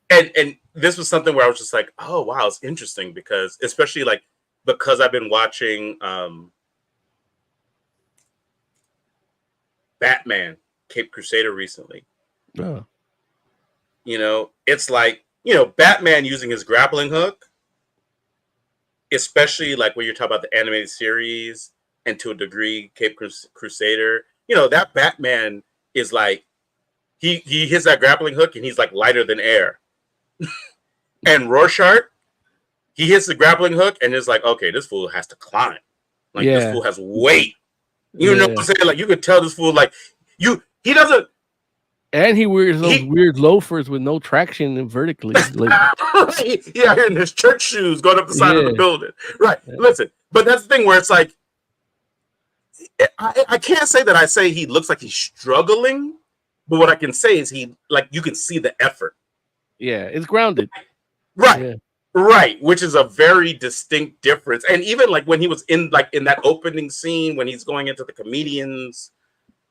and this was something where I was just like, oh, wow, it's interesting because I've been watching Batman Cape Crusader recently. Oh. It's like, Batman using his grappling hook, especially like when you're talking about the animated series and to a degree Cape Crusader, that Batman is like, he hits that grappling hook and he's like lighter than air. And Rorschach, he hits the grappling hook and it's like, okay, this fool has to climb. Like this fool has weight. You know what I'm saying? Like you could tell this fool like he doesn't. And he wears those weird loafers with no traction vertically. Like, right. Yeah, in his church shoes going up the side of the building. Right. Yeah. Listen, but that's the thing where it's like, I can't say that I say he looks like he's struggling, but what I can say is you can see the effort. Yeah, it's grounded. Right. Yeah. Right, which is a very distinct difference. And even like when he was in that opening scene when he's going into the comedian's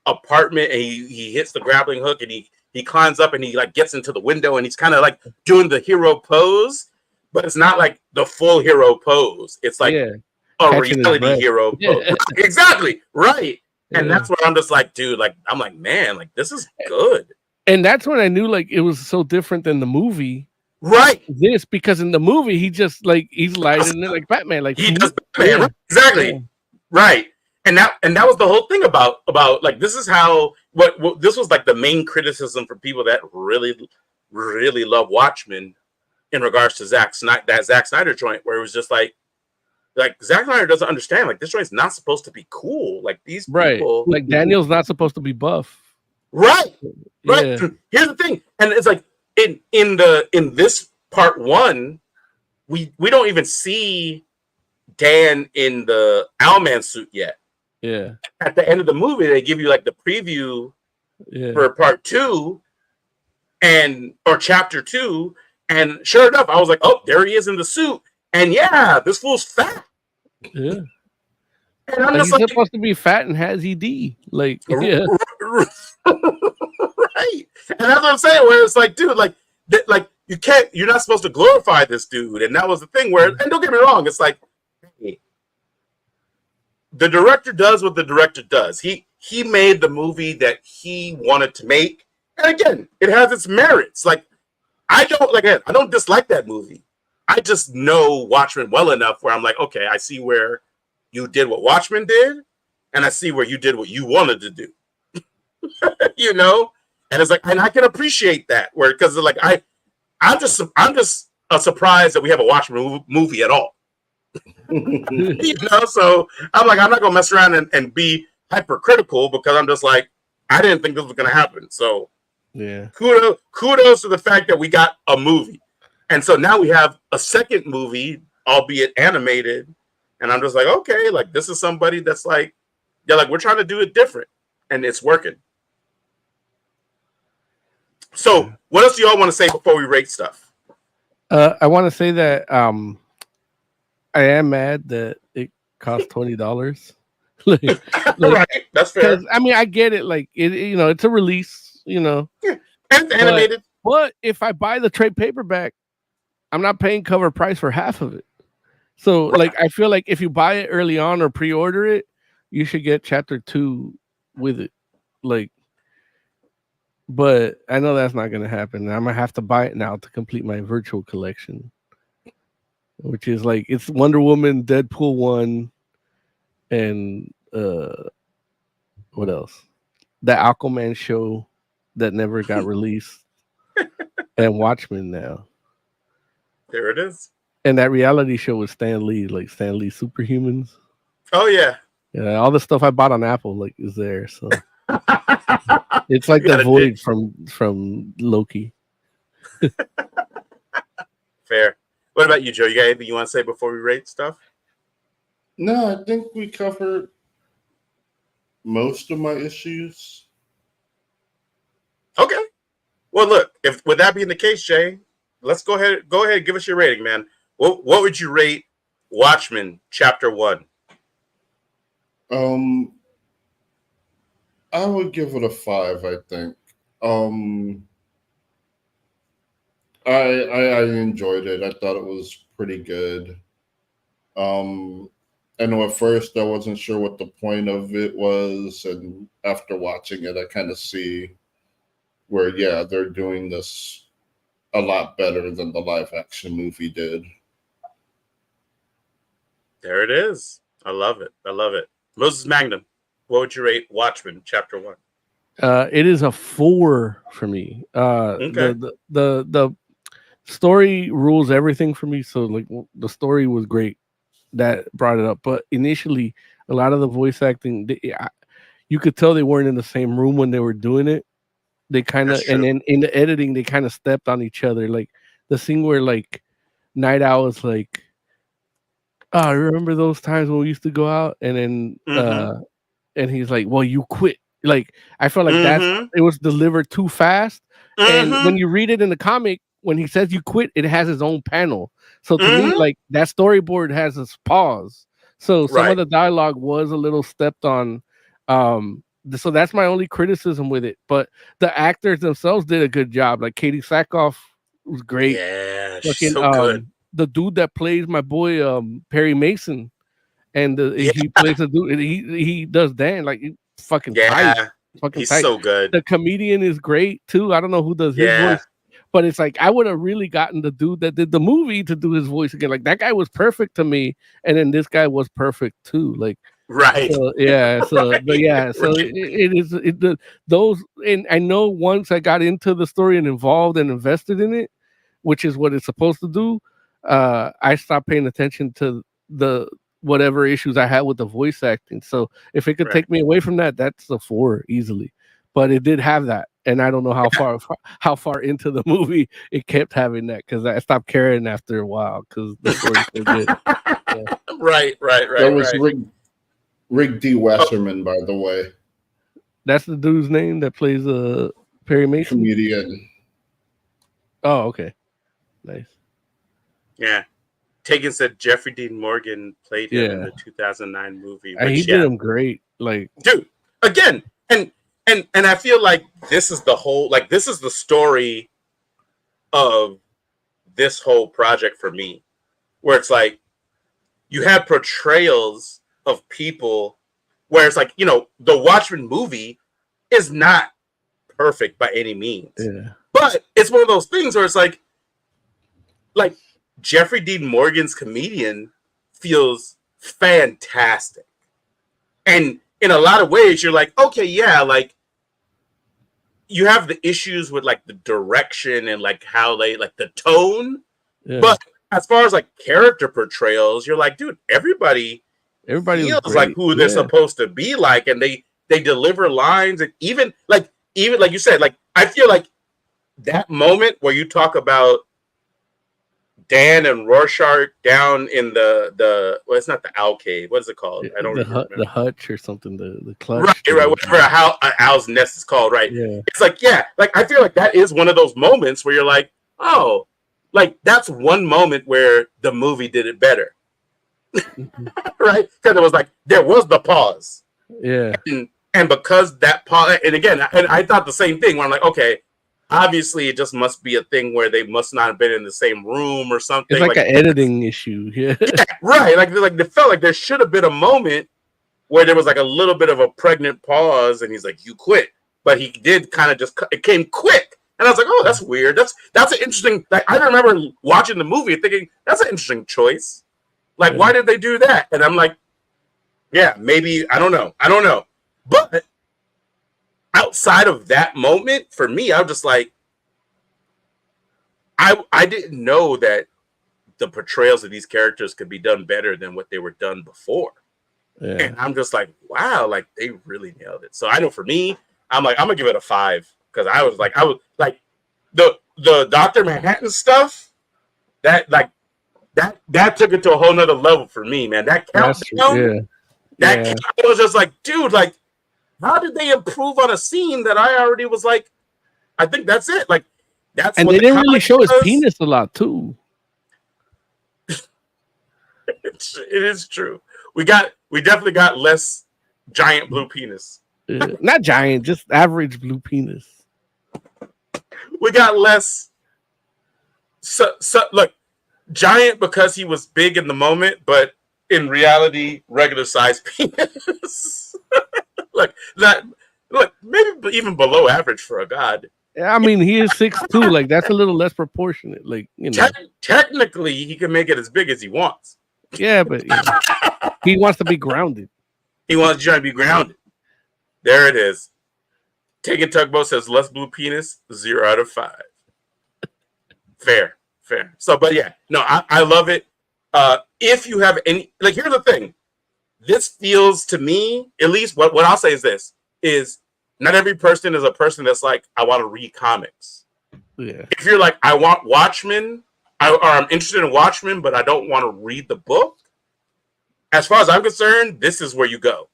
apartment and he hits the grappling hook and he climbs up and he like gets into the window and he's kind of like doing the hero pose, but it's not like the full hero pose. It's like a reality hero pose. Exactly. Right. And that's where I'm just like, dude, like I'm like, man, like this is good. And that's when I knew like it was so different than the movie. Right. This because in the movie he just like he's lighter than like Batman. Like he does Batman. Right. Exactly. Yeah. Right. And that was the whole thing about like this is how what this was like the main criticism for people that really love Watchmen in regards to Zack Snyder joint, where it was just like Zack Snyder doesn't understand, like, this joint's not supposed to be cool. Like, these people, like Daniel's not supposed to be buff. Right. Yeah. Here's the thing, and it's like in this part one, we don't even see Dan in the Owlman suit yet. Yeah. At the end of the movie, they give you like the preview for part 2 or chapter 2, and sure enough, I was like, oh, there he is in the suit, and yeah, this fool's fat. Yeah. And I'm like, just he's like, supposed to be fat and has ED. Like, yeah. Right. And that's what I'm saying, where it's like, dude, like you're not supposed to glorify this dude. And that was the thing where, and don't get me wrong, it's like, hey, the director does what the director does. He made the movie that he wanted to make. And again, it has its merits. Like, I don't dislike that movie. I just know Watchmen well enough where I'm like, okay, I see where you did what Watchmen did, and I see where you did what you wanted to do. You know? And it's like, and I can appreciate that, where, because like I'm just surprised that we have a Watchmen movie at all. You know, so I'm like, I'm not gonna mess around and be hypercritical, because I'm just like, I didn't think this was gonna happen. So yeah, kudos to the fact that we got a movie, and so now we have a second movie, albeit animated, and I'm just like, okay, like, this is somebody that's like, yeah, like, we're trying to do it different, and it's working. So what else do y'all want to say before we rate stuff? I want to say that I am mad that it cost $20. Right, that's fair. I mean, I get it. Like, it's a release. Yeah, and it's animated. But if I buy the trade paperback, I'm not paying cover price for half of it. So, like, I feel like if you buy it early on or pre-order it, you should get chapter 2 with it. Like, but I know that's not going to happen. I'm going to have to buy it now to complete my virtual collection, which is like, it's Wonder Woman, Deadpool 1, and what else? The Aquaman show that never got released, and Watchmen now. There it is. And that reality show with Stan Lee, like Stan Lee Superhumans. Oh yeah. Yeah, all the stuff I bought on Apple like is there. So it's like the void from Loki. Fair. What about you, Joe? You got anything you want to say before we rate stuff? No, I think we covered most of my issues. Okay. Well, look, with that being the case, Jay, let's go ahead and give us your rating, man. What would you rate Watchmen Chapter 1? I would give it a 5, I think. I enjoyed it. I thought it was pretty good. I know at first I wasn't sure what the point of it was, and after watching it, I kind of see where, yeah, they're doing this a lot better than the live action movie did. There it is. I love it. Moses Magnum, what would you rate Watchmen Chapter 1? It is a 4 for me. Okay. The story rules everything for me. So like the story was great. That brought it up. But initially, a lot of the voice acting, you could tell they weren't in the same room when they were doing it. They kind of, and then in the editing, they kind of stepped on each other. Like the scene where like Night Owl was like, "Oh, I remember those times when we used to go out," and then and he's like, "Well, you quit." Like I felt like it was delivered too fast. And when you read it in the comic, when he says you quit, it has his own panel. So to me, like that storyboard has its pause. So some of the dialogue was a little stepped on. So that's my only criticism with it. But the actors themselves did a good job. Like Katie Sackhoff was great. Yeah, she's so good. The dude that plays my boy Perry Mason, and he plays the dude. He does Dan like fucking tight. Fucking tight. So good. The comedian is great too. I don't know who does his voice. But it's like I would have really gotten the dude that did the movie to do his voice again. Like that guy was perfect to me, and then this guy was perfect too. Like Right. So yeah, so Right. but yeah, so Right. those, and I know once I got into the story and involved and invested in it, which is what it's supposed to do, I stopped paying attention to the whatever issues I had with the voice acting. So if it could Right. take me away from that, that's a 4 easily. But it did have that, and I don't know how far into the movie it kept having that, because I stopped caring after a while because the story's so good. Yeah. Right. That was Right. Rick D. Oh, Wasserman, by the way, That's the dude's name that plays Perry Mason. comedian. Oh, okay, nice. yeah. Tegan said Jeffrey Dean Morgan played him in Yeah, the 2009 movie, and he which, did yeah, him great. Like, dude, again, and I feel like this is the whole, like, this is the story of this whole project for me, where it's like you have portrayals of people where it's like, the Watchmen movie is not perfect by any means, yeah, but it's one of those things where it's like Jeffrey Dean Morgan's comedian feels fantastic. And in a lot of ways, you're like, okay, yeah, like you have the issues with like the direction and like how they like the tone. yeah. But as far as like character portrayals, you're like, dude, everybody Everybody was feels like great. who they're Yeah, supposed to be like, and they deliver lines, and even like you said, like I feel like that moment where you talk about Dan and Rorschach down in the well, it's not the owl cave. What is it called? I don't even remember. the hutch or something. The clutch. Right, whatever how Owl's nest is called, right? Yeah, It's like, yeah, like I feel like that is one of those moments where you're like, oh, like that's one moment where the movie did it better, right? Because it was like there was the pause, yeah. and because that pause, and again, and I thought the same thing where I'm like, okay, obviously it just must be a thing where they must not have been in the same room or something. It's like an editing issue. Yeah, yeah, right. Like they felt like there should have been a moment where there was like a little bit of a pregnant pause, and he's like, "You quit," but he did kind of just it came quick, and I was like, "Oh, that's weird. That's an interesting." Like I remember watching the movie and thinking that's an interesting choice. Like, why did they do that? And I'm like, yeah, maybe I don't know, but outside of that moment, for me, I was just like, I didn't know that the portrayals of these characters could be done better than what they were done before. yeah. And I'm just like, wow, like they really nailed it. So I know for me, I'm like, I'm gonna give it a 5 because I was like the Dr. Manhattan stuff that took it to a whole nother level for me, man. That That's countdown, yeah. I was just like, dude, like, how did they improve on a scene that I already was like, I think that's it. Like, that's And what they the didn't really comic show his was. penis a lot too. It is true. We definitely got less giant blue penis. Not giant, just average blue penis. We got less. So look, giant because he was big in the moment, but in reality, regular size penis. look, maybe even below average for a god. Yeah, I mean, he is 6'2". Like that's a little less proportionate. Like Technically, he can make it as big as he wants. Yeah, but he wants to be grounded. He wants you to be grounded. There it is. Taking Tugboat says less blue penis, 0 out of 5. Fair. So, but yeah, no, I love it. If you have any, like, here's the thing. This feels to me, at least what I'll say is this, is not every person is a person that's like, I want to read comics. Yeah. If you're like, I want Watchmen, or I'm interested in Watchmen, but I don't want to read the book, as far as I'm concerned, this is where you go.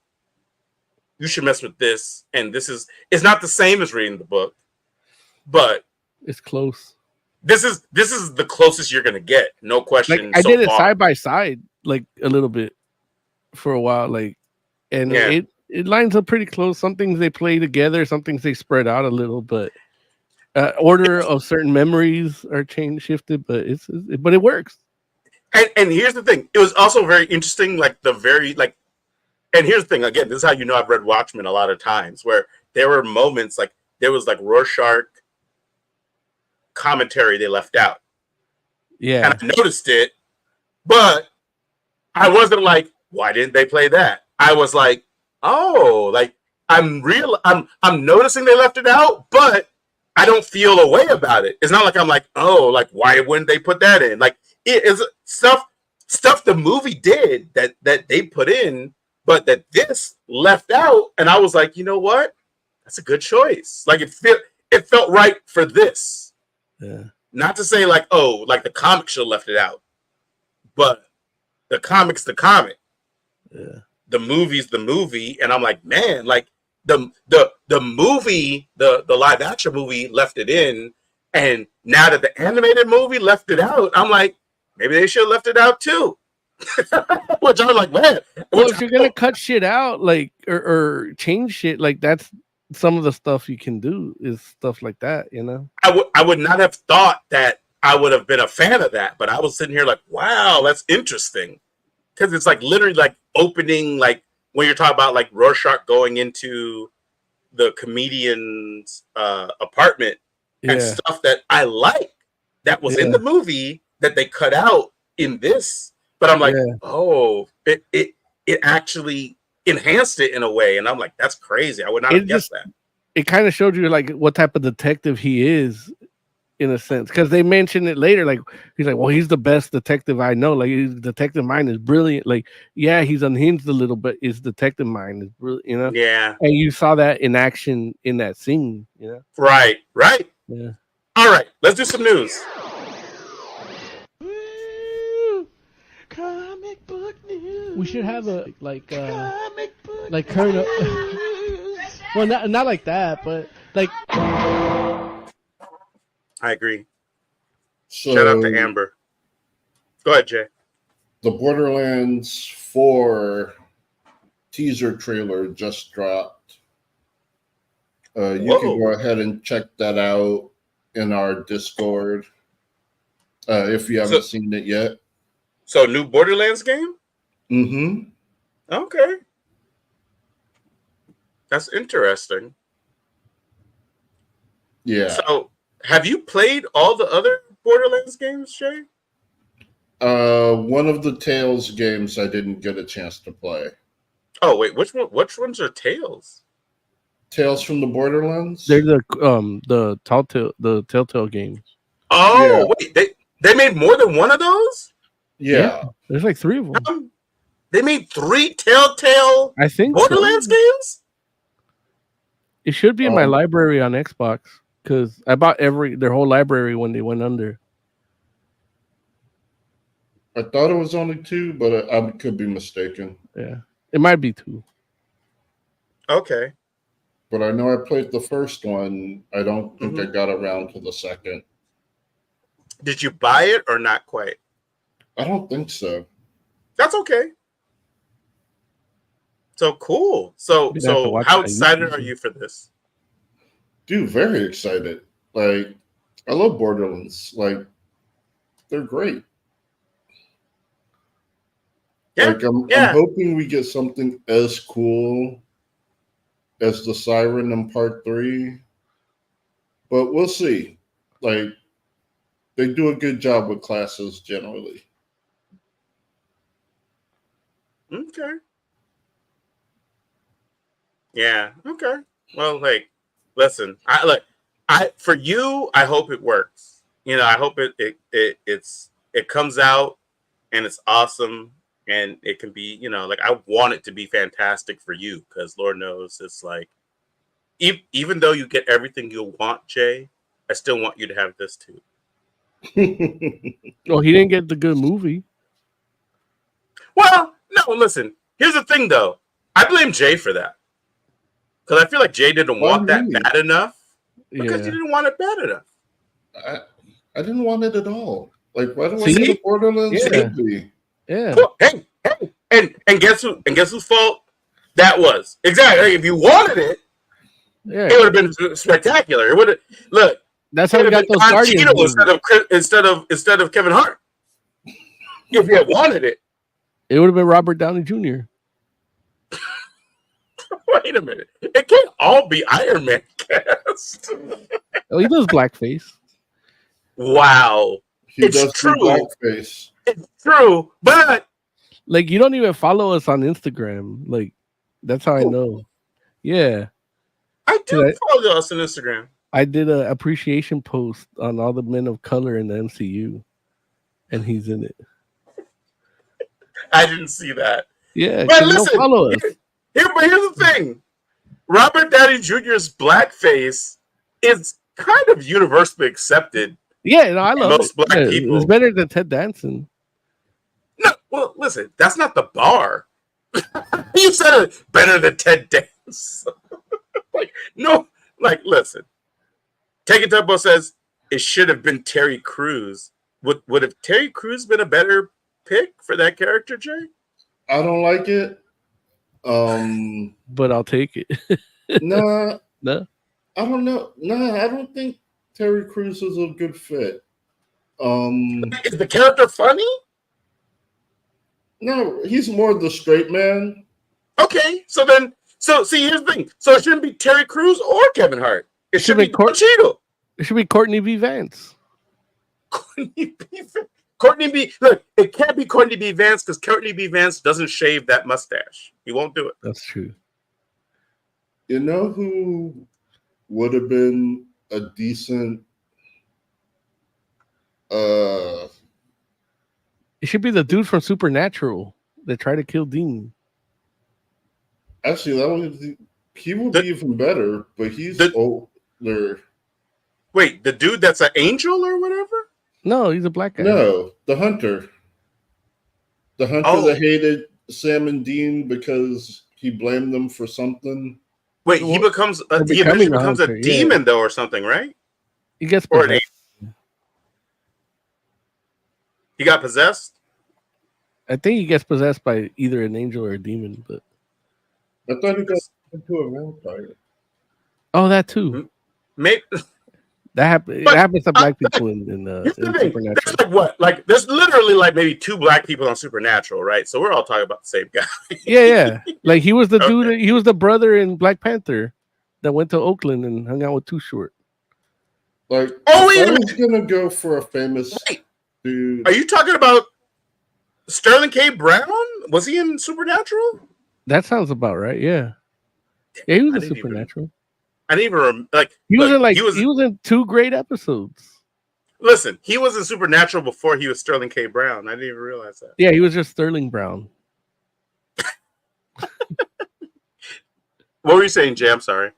You should mess with this, and it's not the same as reading the book, but it's close. This is the closest you're gonna get, no question. Like I did it side by side, like a little bit for a while, like, and it lines up pretty close. Some things they play together, some things they spread out a little, but order of certain memories are shifted, but it works. And here's the thing: it was also very interesting, and here's the thing, again, this is how you know I've read Watchmen a lot of times, where there were moments like there was like Rorschach commentary they left out. Yeah. And I noticed it, but I wasn't like, why didn't they play that? I was like, oh, like I'm noticing they left it out, but I don't feel a way about it. It's not like I'm like, oh, like why wouldn't they put that in? Like it is stuff the movie did that they put in, but that this left out, and I was like, you know what? That's a good choice. Like it felt right for this. Yeah. Not to say like, oh, like the comic should have left it out, but the comic's the comic. Yeah. The movie's the movie, and I'm like, man, like the movie, the live action movie left it in, and now that the animated movie left it out, I'm like, maybe they should have left it out too. Which I was like, man, well, if you're gonna cut shit out, like or change shit, like that's some of the stuff you can do is stuff like that, you know. I would not have thought that I would have been a fan of that, but I was sitting here like, wow, that's interesting. Because it's like literally like opening, like when you're talking about like Rorschach going into the comedian's apartment and stuff that I like that was in the movie that they cut out in this. But I'm like, oh, it actually enhanced it in a way. And I'm like, that's crazy. I would not have guessed that. It kind of showed you like what type of detective he is. In a sense, because they mentioned it later, like he's like, well, he's the best detective I know. Like his detective mind is brilliant. Like, yeah, he's unhinged a little, but his detective mind is brilliant, you know. Yeah, and you saw that in action in that scene, you know. Right. Yeah. All right, let's do some news. Comic book news. We should have a comic book like current. Well, not like that, but like. I agree. So, shout out to Amber. Go ahead, Jay. The Borderlands 4 teaser trailer just dropped. You can go ahead and check that out in our Discord if you haven't seen it yet. So, new Borderlands game? Mm-hmm. Okay. That's interesting. Yeah. So, have you played all the other Borderlands games, Jay? One of the Tales games I didn't get a chance to play. Oh wait, which ones are Tales? Tales from the Borderlands? They're the Telltale games. Oh wait, they made more than one of those? Yeah. There's like 3 of them. They made 3 Telltale I think Borderlands games? It should be in my library on Xbox. Because I bought their whole library when they went under. I thought it was only 2, but I could be mistaken. Yeah, it might be 2. Okay. But I know I played the first one. I don't think I got around to the second. Did you buy it or not quite? I don't think so. That's okay. So cool. So how excited are you for this? Dude, very excited. Like, I love Borderlands. Like, they're great. Yeah, like, I'm hoping we get something as cool as the Siren in Part 3. But we'll see. Like, they do a good job with classes generally. Okay. Yeah, okay. Well, like, listen, for you, I hope it works. You know, I hope it comes out and it's awesome and it can be, you know, like I want it to be fantastic for you because Lord knows it's like even though you get everything you want, Jay, I still want you to have this too. Well, he didn't get the good movie. Well, no, listen. Here's the thing, though. I blame Jay for that. Because I feel like Jay didn't want that bad enough. Because you didn't want it bad enough. I didn't want it at all. Like, why do I get a Borderlands movie? Yeah. Well, hey, and guess whose fault that was? Exactly. If you wanted it, it would have been spectacular. It would have look. That's how we got those Guardians instead of Kevin Hart. If you had wanted it, it would have been Robert Downey Jr. Wait a minute. It can't all be Iron Man cast. Oh, he does blackface. Wow. He does true. Blackface. It's true, but Like you don't even follow us on Instagram. Like that's how I Oh. know. Yeah. I do Right. follow us on Instagram. I did a appreciation post on all the men of color in the MCU, and he's in it. I didn't see that. Yeah, But because you don't listen, follow us. but here's the thing. Robert Downey Jr.'s blackface is kind of universally accepted. Yeah, no, I love Most it. black Yeah, people. it's better than Ted Danson. No, well, listen, that's not the bar. You said it better than Ted Danson. Like, no, like, listen. Taking Tempo says it should have been Terry Crews. Would have Terry Crews been a better pick for that character, Jay? I don't like it. But I'll take it. Nah, No, I don't know. Nah, I don't think Terry Crews is a good fit. Is the character funny? No, he's more the straight man. Okay, so see, here's the thing. So it shouldn't be Terry Crews or Kevin Hart. It should be Don Cheadle. it should be Courtney B. Vance. Courtney B. Look, it can't be Courtney B. Vance because Courtney B. Vance doesn't shave that mustache. He won't do it. That's true. You know who would have been a decent It should be the dude from Supernatural that tried to kill Dean. actually that would he would be even better, but he's older. Wait, the dude that's an angel or whatever? No, he's a black guy. No, the hunter. The hunter that hated Sam and Dean because he blamed them for something. Wait, he becomes a hunter, demon though, or something, right? He gets Or possessed. he got possessed. I think he gets possessed by either an angel or a demon, but I thought he got into a vampire. oh, that too. Maybe That happens to black people in Supernatural. There's like what? Like there's literally like maybe 2 black people on Supernatural, right? So we're all talking about the same guy. Yeah. Like he was the Okay. dude. He was the brother in Black Panther that went to Oakland and hung out with Too Short. Like, Oh, if wait a I was gonna go for a famous Wait. dude. Are you talking about Sterling K. Brown? Was he in Supernatural? That sounds about right. Yeah. Yeah, he was I in didn't Supernatural. I didn't even like. He was look, in like he was. he was in 2 great episodes. Listen, he was in Supernatural before he was Sterling K. Brown. I didn't even realize that. Yeah, he was just Sterling Brown. What were you saying, Jay? I'm sorry.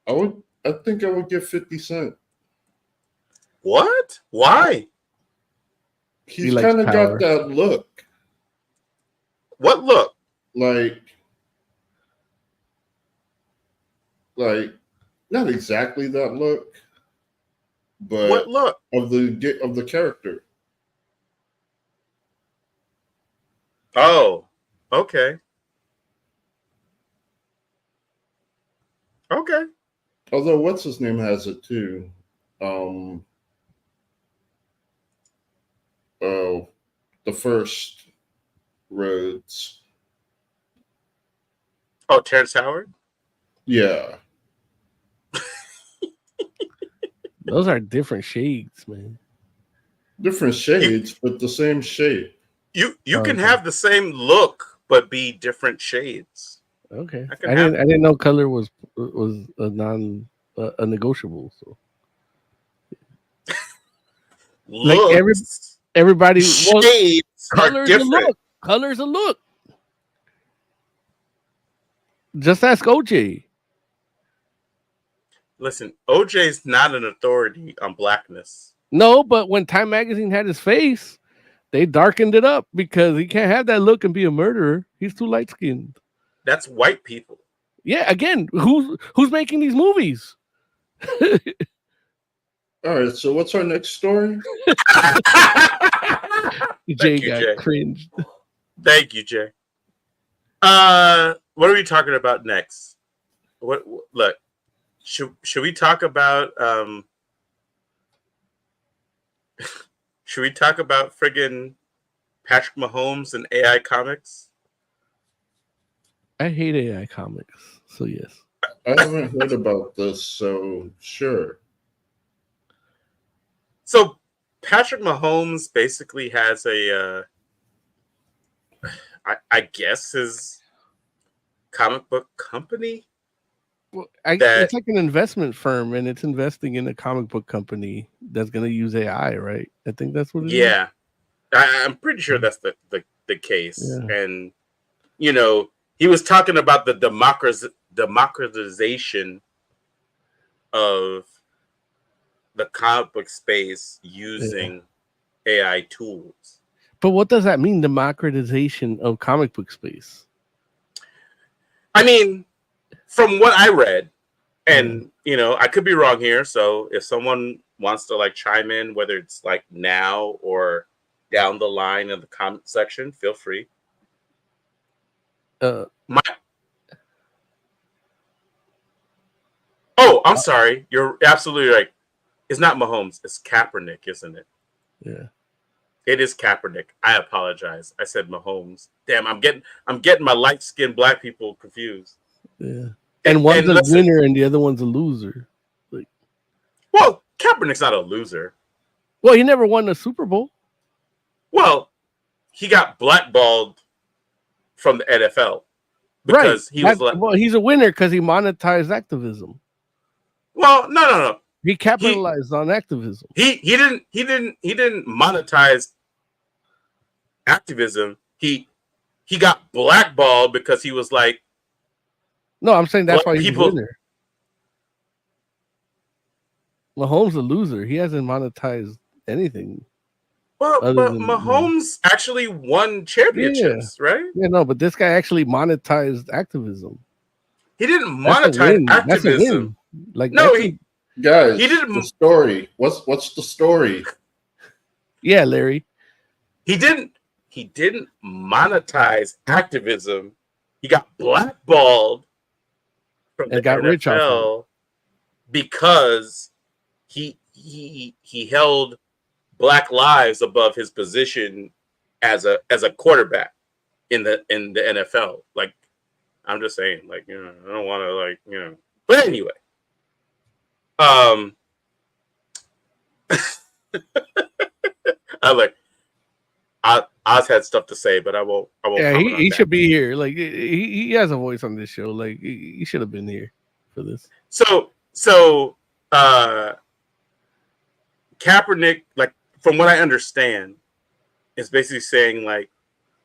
I think I would give 50 Cent. What? Why? He's He likes kind of power. got that look. What look? Like not exactly that look, but What look? of the character. Oh, okay. Okay. Although what's his name has it too. The first Rhodes. Oh, Terrence Howard? Yeah. Those are different shades, man. Different shades, but the same shape. You can Okay. have the same look, but be different shades. Okay. I can I have didn't know color was a negotiable. So like Looks, everybody shades are color's a different. look. Color's a look. Just ask OJ. Listen, OJ's not an authority on blackness. No, but when Time Magazine had his face, they darkened it up because he can't have that look and be a murderer. He's too light skinned. That's white people. Yeah, again, who's making these movies? All right, so what's our next story? Jay you, got Jay. cringed. Thank you, Jay. What are we talking about next? Look, should we talk about should we talk about friggin' Patrick Mahomes and AI comics? I hate AI comics, so yes. I haven't heard about this, so sure. So Patrick Mahomes basically has a I guess his comic book company. Well, that it's like an investment firm, and it's investing in a comic book company that's going to use AI, right? I think that's what it is. yeah, I'm pretty sure that's the case. Yeah. And you know, he was talking about the democratization of the comic book space using AI tools. But what does that mean, democratization of comic book space? I mean, from what I read, and you know, I could be wrong here, so if someone wants to like chime in, whether it's like now or down the line in the comment section, feel free. I'm sorry. You're absolutely right. It's not Mahomes. It's Kaepernick, isn't it? Yeah. It is Kaepernick. I apologize. I said Mahomes. Damn, I'm getting my light-skinned black people confused. Yeah. And one's a winner and the other one's a loser. Like, well, Kaepernick's not a loser. Well, he never won a Super Bowl. Well, he got blackballed from the NFL because he was like, well, he's a winner because he monetized activism. Well, no. He capitalized on activism. He didn't monetize activism. He got blackballed because he was like. No, I'm saying that's why he's a winner. Mahomes a loser. He hasn't monetized anything. Well, but Mahomes actually won championships, right? Yeah, no, but this guy actually monetized activism. He didn't monetize activism. Like no, he didn't. The story. What's the story? Yeah, Larry. He didn't monetize activism. He got blackballed from the got NFL rich off it because he held Black lives above his position as a quarterback in the NFL. Like, I'm just saying, like, you know, I don't want to, like, you know, but anyway, Oz had stuff to say, but I won't. Yeah, he should be here. Like, he has a voice on this show. Like, he should have been here for this. So Kaepernick, like, from what I understand, is basically saying, like,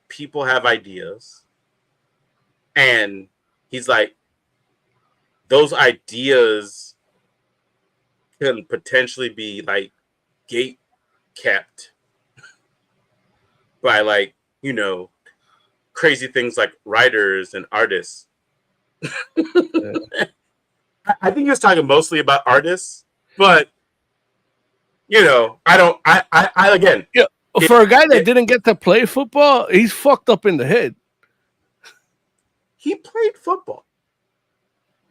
people have ideas, and he's like, those ideas can potentially be like gate kept by, like, you know, crazy things like writers and artists. I think he was talking mostly about artists, but you know, I again, yeah, for a guy that didn't get to play football, he's fucked up in the head. He played football.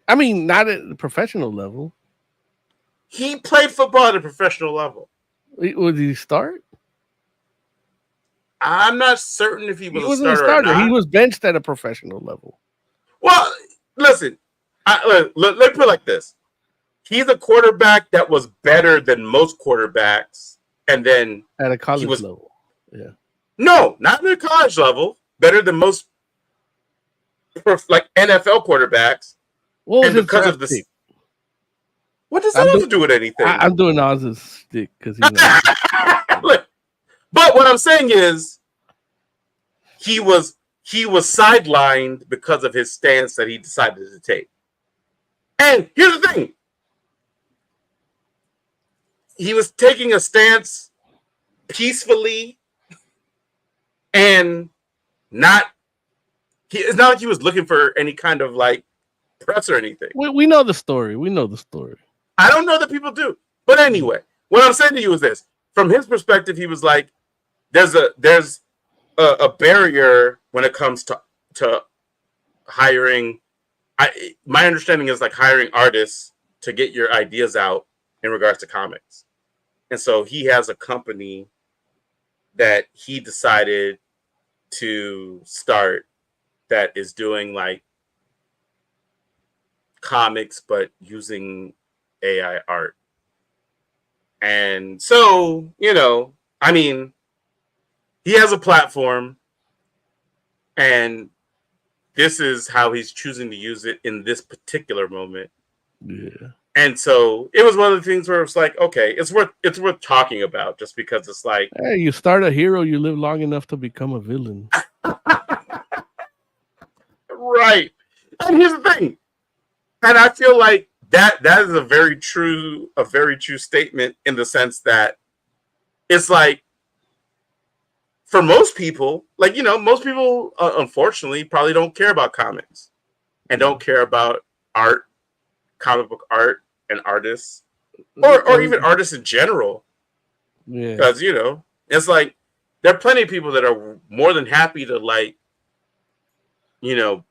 I mean, not at the professional level. He played football at a professional level. Did he start? I'm not certain if he was a starter. Or not. He was benched at a professional level. Well, listen, let me put it like this. He's a quarterback that was better than most quarterbacks, and then at a college level. Yeah. No, not at a college level. Better than most, like, NFL quarterbacks. What was because of this? What does that have to do with anything? I'm doing Oz's stick because he knows. But what I'm saying is, he was sidelined because of his stance that he decided to take. And here's the thing. He was taking a stance peacefully and it's not like he was looking for any kind of, like, press or anything. We know the story. I don't know that people do. But anyway, what I'm saying to you is this. From his perspective, he was like, there's a barrier when it comes to hiring. My understanding is, like, hiring artists to get your ideas out in regards to comics. And so he has a company that he decided to start that is doing, like, comics but using AI art. And so, you know, I mean, he has a platform, And this is how he's choosing to use it in this particular moment. Yeah. And so it was one of the things where it's like, okay, it's worth talking about, just because it's like, hey, you start a hero, you live long enough to become a villain. right. And here's the thing. And I feel like that is a very true statement, in the sense that it's like, for most people, like, most people, unfortunately, probably don't care about comics and don't care about art, comic book art, and artists, or even artists in general. Yeah. Because, it's like, there are plenty of people that are more than happy to, like,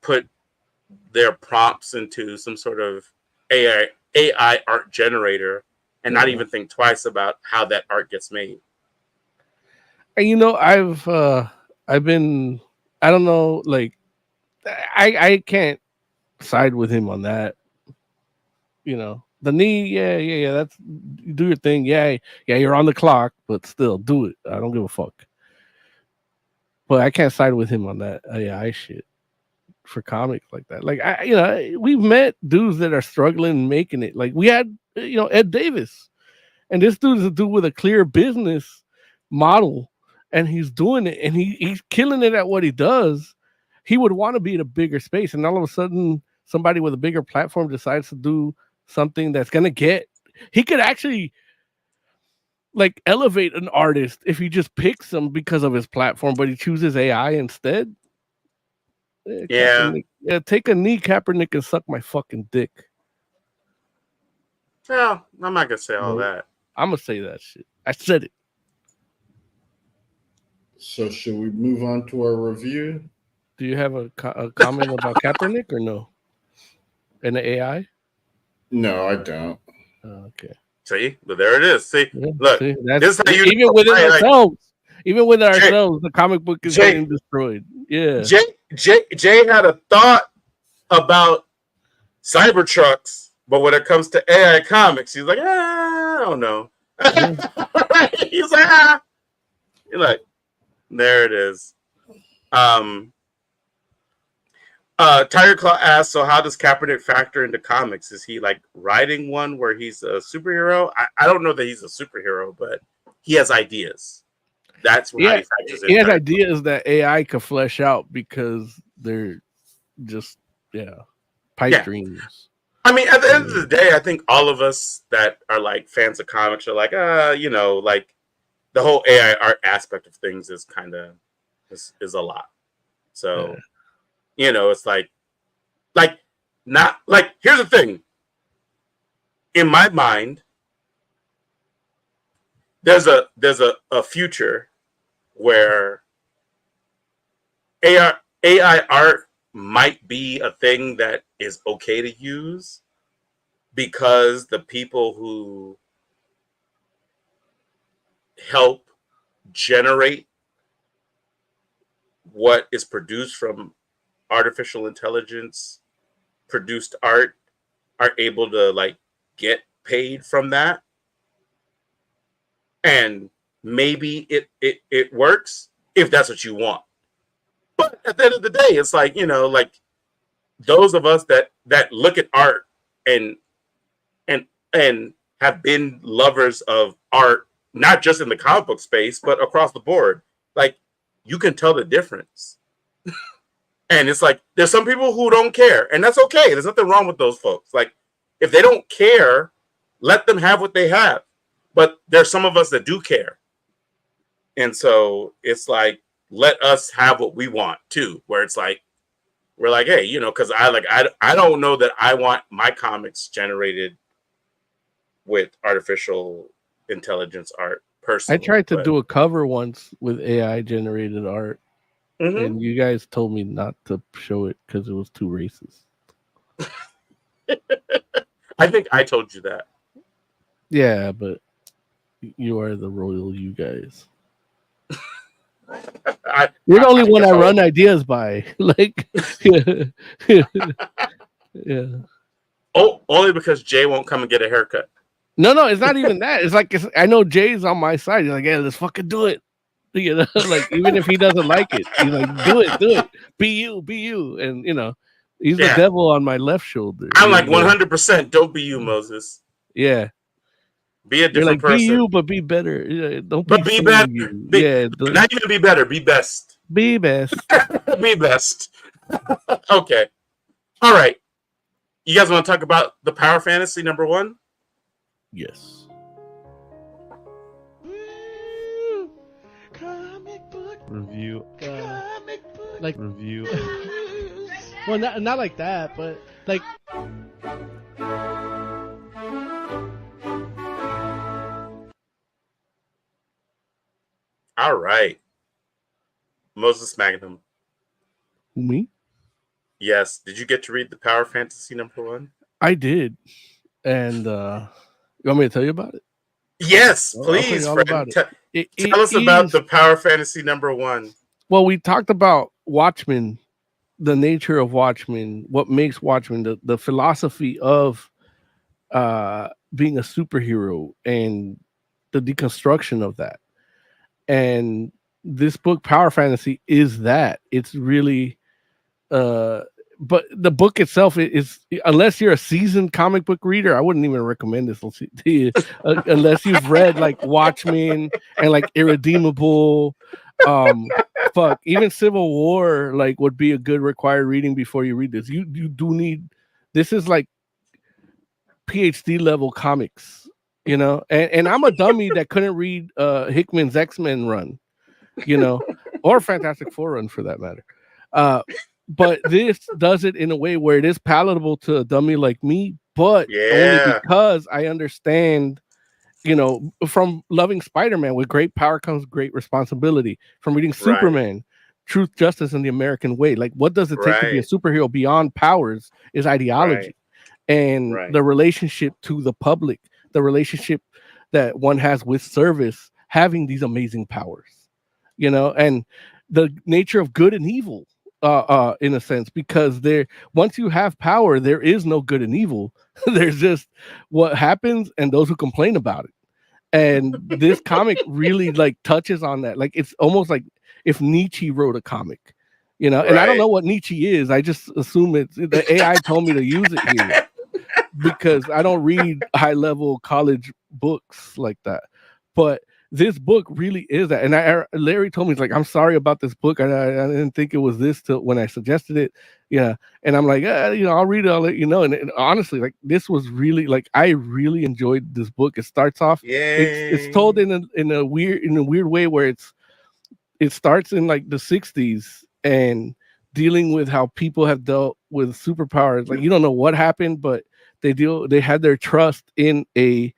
put their prompts into some sort of AI art generator and not even think twice about how that art gets made. And I've been, I don't know, like, I can't side with him on that. The knee, yeah, that's, you do your thing, yeah, you're on the clock, but still do it. I don't give a fuck. But I can't side with him on that AI shit for comics like that. Like, we've met dudes that are struggling making it. Like, we had Ed Davis, and this dude is a dude with a clear business model, and he's doing it, and he's killing it at what he does. He would want to be in a bigger space, and all of a sudden somebody with a bigger platform decides to do something that's gonna he could actually, like, elevate an artist if he just picks them because of his platform, but he chooses AI instead. Yeah. Take a knee, Kaepernick, and suck my fucking dick. Well, I'm not gonna say all that. I'm gonna say that shit. I said it. So should we move on to our review? Do you have a comment about Kaepernick or no? And the AI? No, I don't. Okay. See, but there it is. See, Yeah, look, this is how even within ourselves. Even with ourselves, the comic book is getting destroyed. Yeah. Jay had a thought about Cybertrucks, but when it comes to AI comics, he's like, I don't know. He's like, You're like, there it is. Tiger Claw asks, so how does Kaepernick factor into comics? Is he like writing one where he's a superhero? I don't know that he's a superhero, but he has ideas. That's how he factors in. He has ideas that AI could flesh out because they're just pipe dreams. I mean, at the end of the day, I think all of us that are like fans of comics are like, like the whole AI art aspect of things is kind of is a lot. So, it's like not like, here's the thing. In my mind, there's a future where AI art might be a thing that is okay to use, because the people who help generate what is produced from artificial intelligence produced art are able to like get paid from that. And maybe it works if that's what you want. But at the end of the day, it's like, like those of us that look at art and have been lovers of art, not just in the comic book space, but across the board, like, you can tell the difference. And it's like, there's some people who don't care, and that's okay. There's nothing wrong with those folks. Like, if they don't care, let them have what they have. But there's some of us that do care. And so it's like, let us have what we want too, where it's like, we're like, hey, because I don't know that I want my comics generated with artificial intelligence art personally. I tried to do a cover once with AI generated art, and you guys told me not to show it because it was too racist. I think I told you that. Yeah, but you are the royal you guys. You're the only one I run ideas by. Like, yeah. Oh, only because Jay won't come and get a haircut. No, it's not even that. It's like, I know Jay's on my side. He's like, yeah, let's fucking do it. Like, even if he doesn't like it, he's like, do it. be you, and he's the devil on my left shoulder. I'm like 100%. Don't be you, Moses. Yeah. Be a different person. Be you, but be better. Don't but be better. You. Not even be better. Be best. Be best. Be best. Okay. All right. You guys want to talk about the Power Fantasy #1? Yes. Comic book Review. comic book Like review. well, not like that, but like All right. Moses Magnum. Me? Yes. Did you get to read the Power Fantasy #1? I did. And you want me to tell you about it? Yes, I'll tell you please, all friend. about it. Tell us about the Power Fantasy #1. Well, we talked about Watchmen, the nature of Watchmen, what makes Watchmen, the philosophy of being a superhero and the deconstruction of that. And this book, Power Fantasy, is that. It's really but the book itself is, unless you're a seasoned comic book reader, I wouldn't even recommend this to you unless you've read like Watchmen and like Irredeemable. Even Civil War like would be a good required reading before you read this. You do need, this is like PhD level comics, and I'm a dummy that couldn't read Hickman's X-Men run, or Fantastic Four run for that matter. But this does it in a way where it is palatable to a dummy like me, but only because I understand, from loving Spider-Man, with great power comes great responsibility. From reading Superman, Truth, Justice, and the American Way. Like, what does it take to be a superhero beyond powers is ideology and the relationship to the public, the relationship that one has with service, having these amazing powers, and the nature of good and evil. In a sense, because once you have power, there is no good and evil. There's just what happens and those who complain about it. And this comic really like touches on that. Like, it's almost like if Nietzsche wrote a comic, and I don't know what Nietzsche is. I just assume the AI told me to use it here because I don't read high level college books like that. But this book really is that. And Larry told me, he's like, I'm sorry about this book. I didn't think it was this till when I suggested it. Yeah. And I'm like, I'll read it. I'll let you know. And honestly, like, this was really like, I really enjoyed this book. It starts off, it's told in a weird way where it starts in like the 60s and dealing with how people have dealt with superpowers. Like, you don't know what happened, but they had their trust in a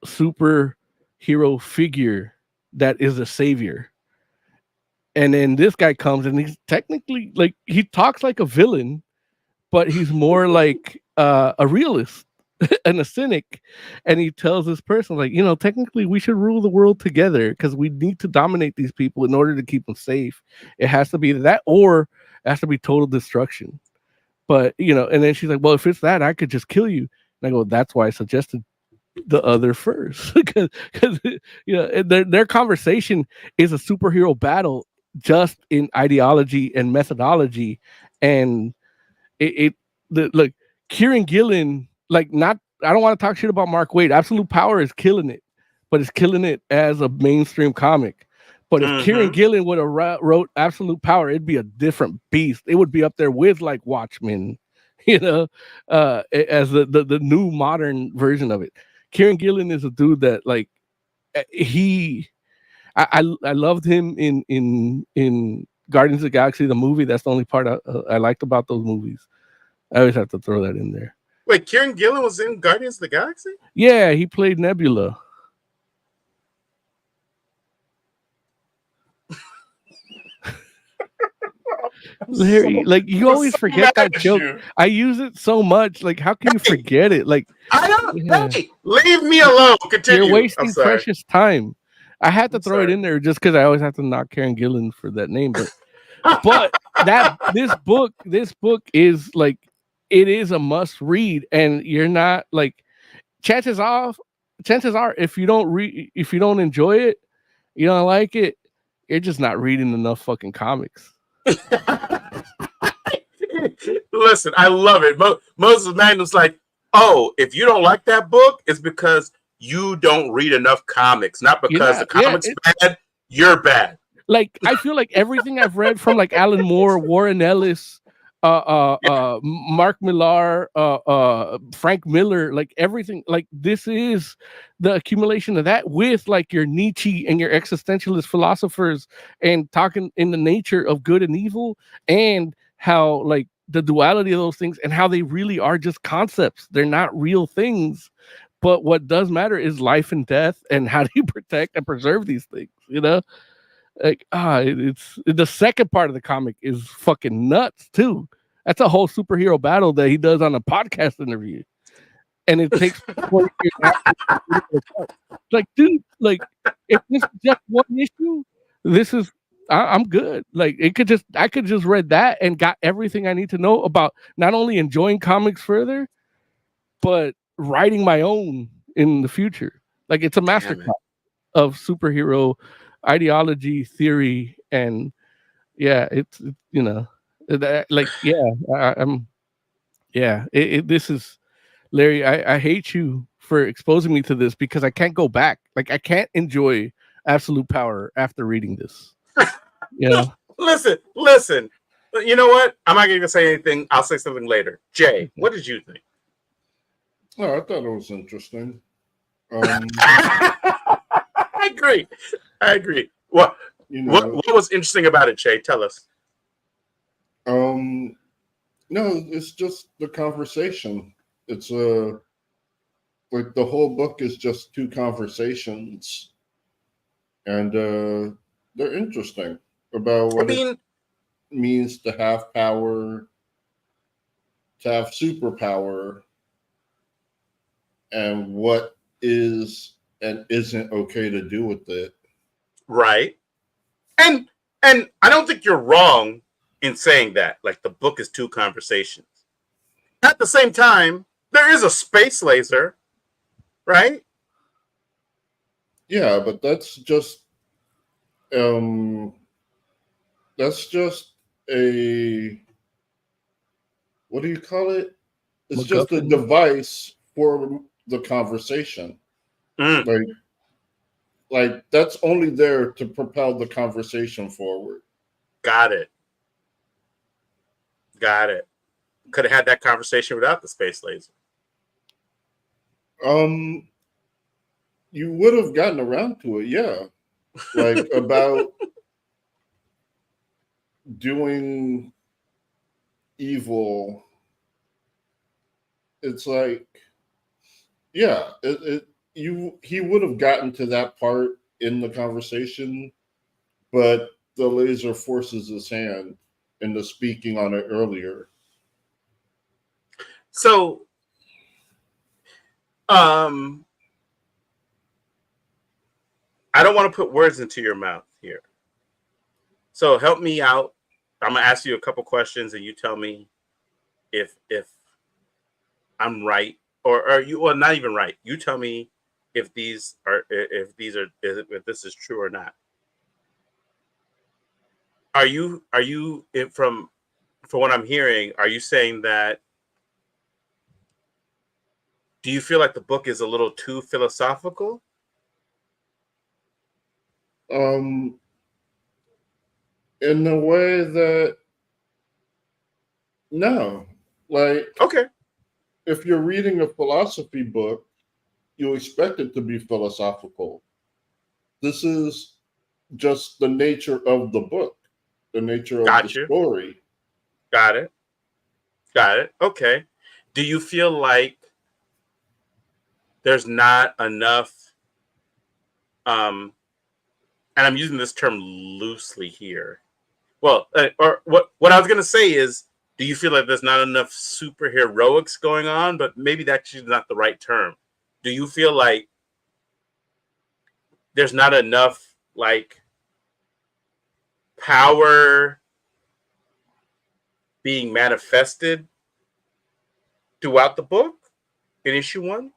superhero figure that is a savior. And then this guy comes and he's technically like, he talks like a villain, but he's more like a realist and a cynic. And he tells this person like, technically we should rule the world together because we need to dominate these people in order to keep them safe. It has to be that, or it has to be total destruction. But and then she's like, well, if it's that, I could just kill you. And I go, that's why I suggested the other first, because their conversation is a superhero battle just in ideology and methodology. And like Kieran Gillen, like, not, I don't want to talk shit about Mark Waid. Absolute Power is killing it, but it's killing it as a mainstream comic. But if Kieran Gillen would have wrote Absolute Power, it'd be a different beast. It would be up there with like Watchmen, as the new modern version of it. Kieran Gillen is a dude that like I loved him in Guardians of the Galaxy, the movie. That's the only part I liked about those movies. I always have to throw that in there. Wait, Kieran Gillen was in Guardians of the Galaxy? Yeah, he played Nebula. Larry, like, you always forget that joke. I use it so much. Like, how can you forget it? Like, I don't. Hey, leave me alone. Continue. You're wasting precious time. I had to throw it in there just because I always have to knock Kieran Gillen for that name. But this book is like, it is a must read, and you're not like, chances are if you don't enjoy it, you don't like it, you're just not reading enough fucking comics. Listen, I love it. Moses Magnum's like, oh, if you don't like that book, it's because you don't read enough comics, not because the comics bad. You're bad. Like, I feel like everything I've read from like Alan Moore, Warren Ellis, Mark Millar, Frank Miller, like everything, like this is the accumulation of that with like your Nietzsche and your existentialist philosophers and talking in the nature of good and evil and how like the duality of those things and how they really are just concepts. They're not real things. But what does matter is life and death and how do you protect and preserve these things, you know? Like it's the second part of the comic is fucking nuts too. That's a whole superhero battle that he does on a podcast interview, and it takes 40 years after. Like, dude, like if this is just one issue, this is I'm good. Like I could just read that and got everything I need to know about not only enjoying comics further, but writing my own in the future. Like it's a masterclass of superhero ideology, theory, and it's you know, like I'm this is Larry. I hate you for exposing me to this because I can't go back. Like I can't enjoy Absolute Power after reading this. You know, listen. You know what? I'm not going to say anything. I'll say something later. Jay, what did you think? Oh, I thought it was interesting. I agree. What was interesting about it, Jay? Tell us. No, it's just the conversation. It's like the whole book is just two conversations, and they're interesting about what it means to have power, to have superpower, and what is and isn't okay to do with it. Right. And I don't think you're wrong in saying that. Like the book is two conversations. At the same time, there is a space laser, right? Yeah, but that's just a what do you call it? It's just a device for the conversation. Like that's only there to propel the conversation forward. Got it. Could have had that conversation without the space laser. You would have gotten around to it, yeah. Like about doing evil. It's like, yeah, he would have gotten to that part in the conversation, but the laser forces his hand into speaking on it earlier. So, I don't want to put words into your mouth here. So help me out. I'm gonna ask you a couple questions, and you tell me if I'm right or you, well, not even right. You tell me if this is true or not. Are you from what I'm hearing? Are you saying that? Do you feel like the book is a little too philosophical? In the way that no, like okay, if you're reading a philosophy book, you expect it to be philosophical. This is just the nature of the book, the nature of the story. Got it. Okay. Do you feel like there's not enough, and I'm using this term loosely here. Well, or what I was going to say is, do you feel like there's not enough superheroics going on? But maybe that's not the right term. Do you feel like there's not enough like power being manifested throughout the book in issue 1?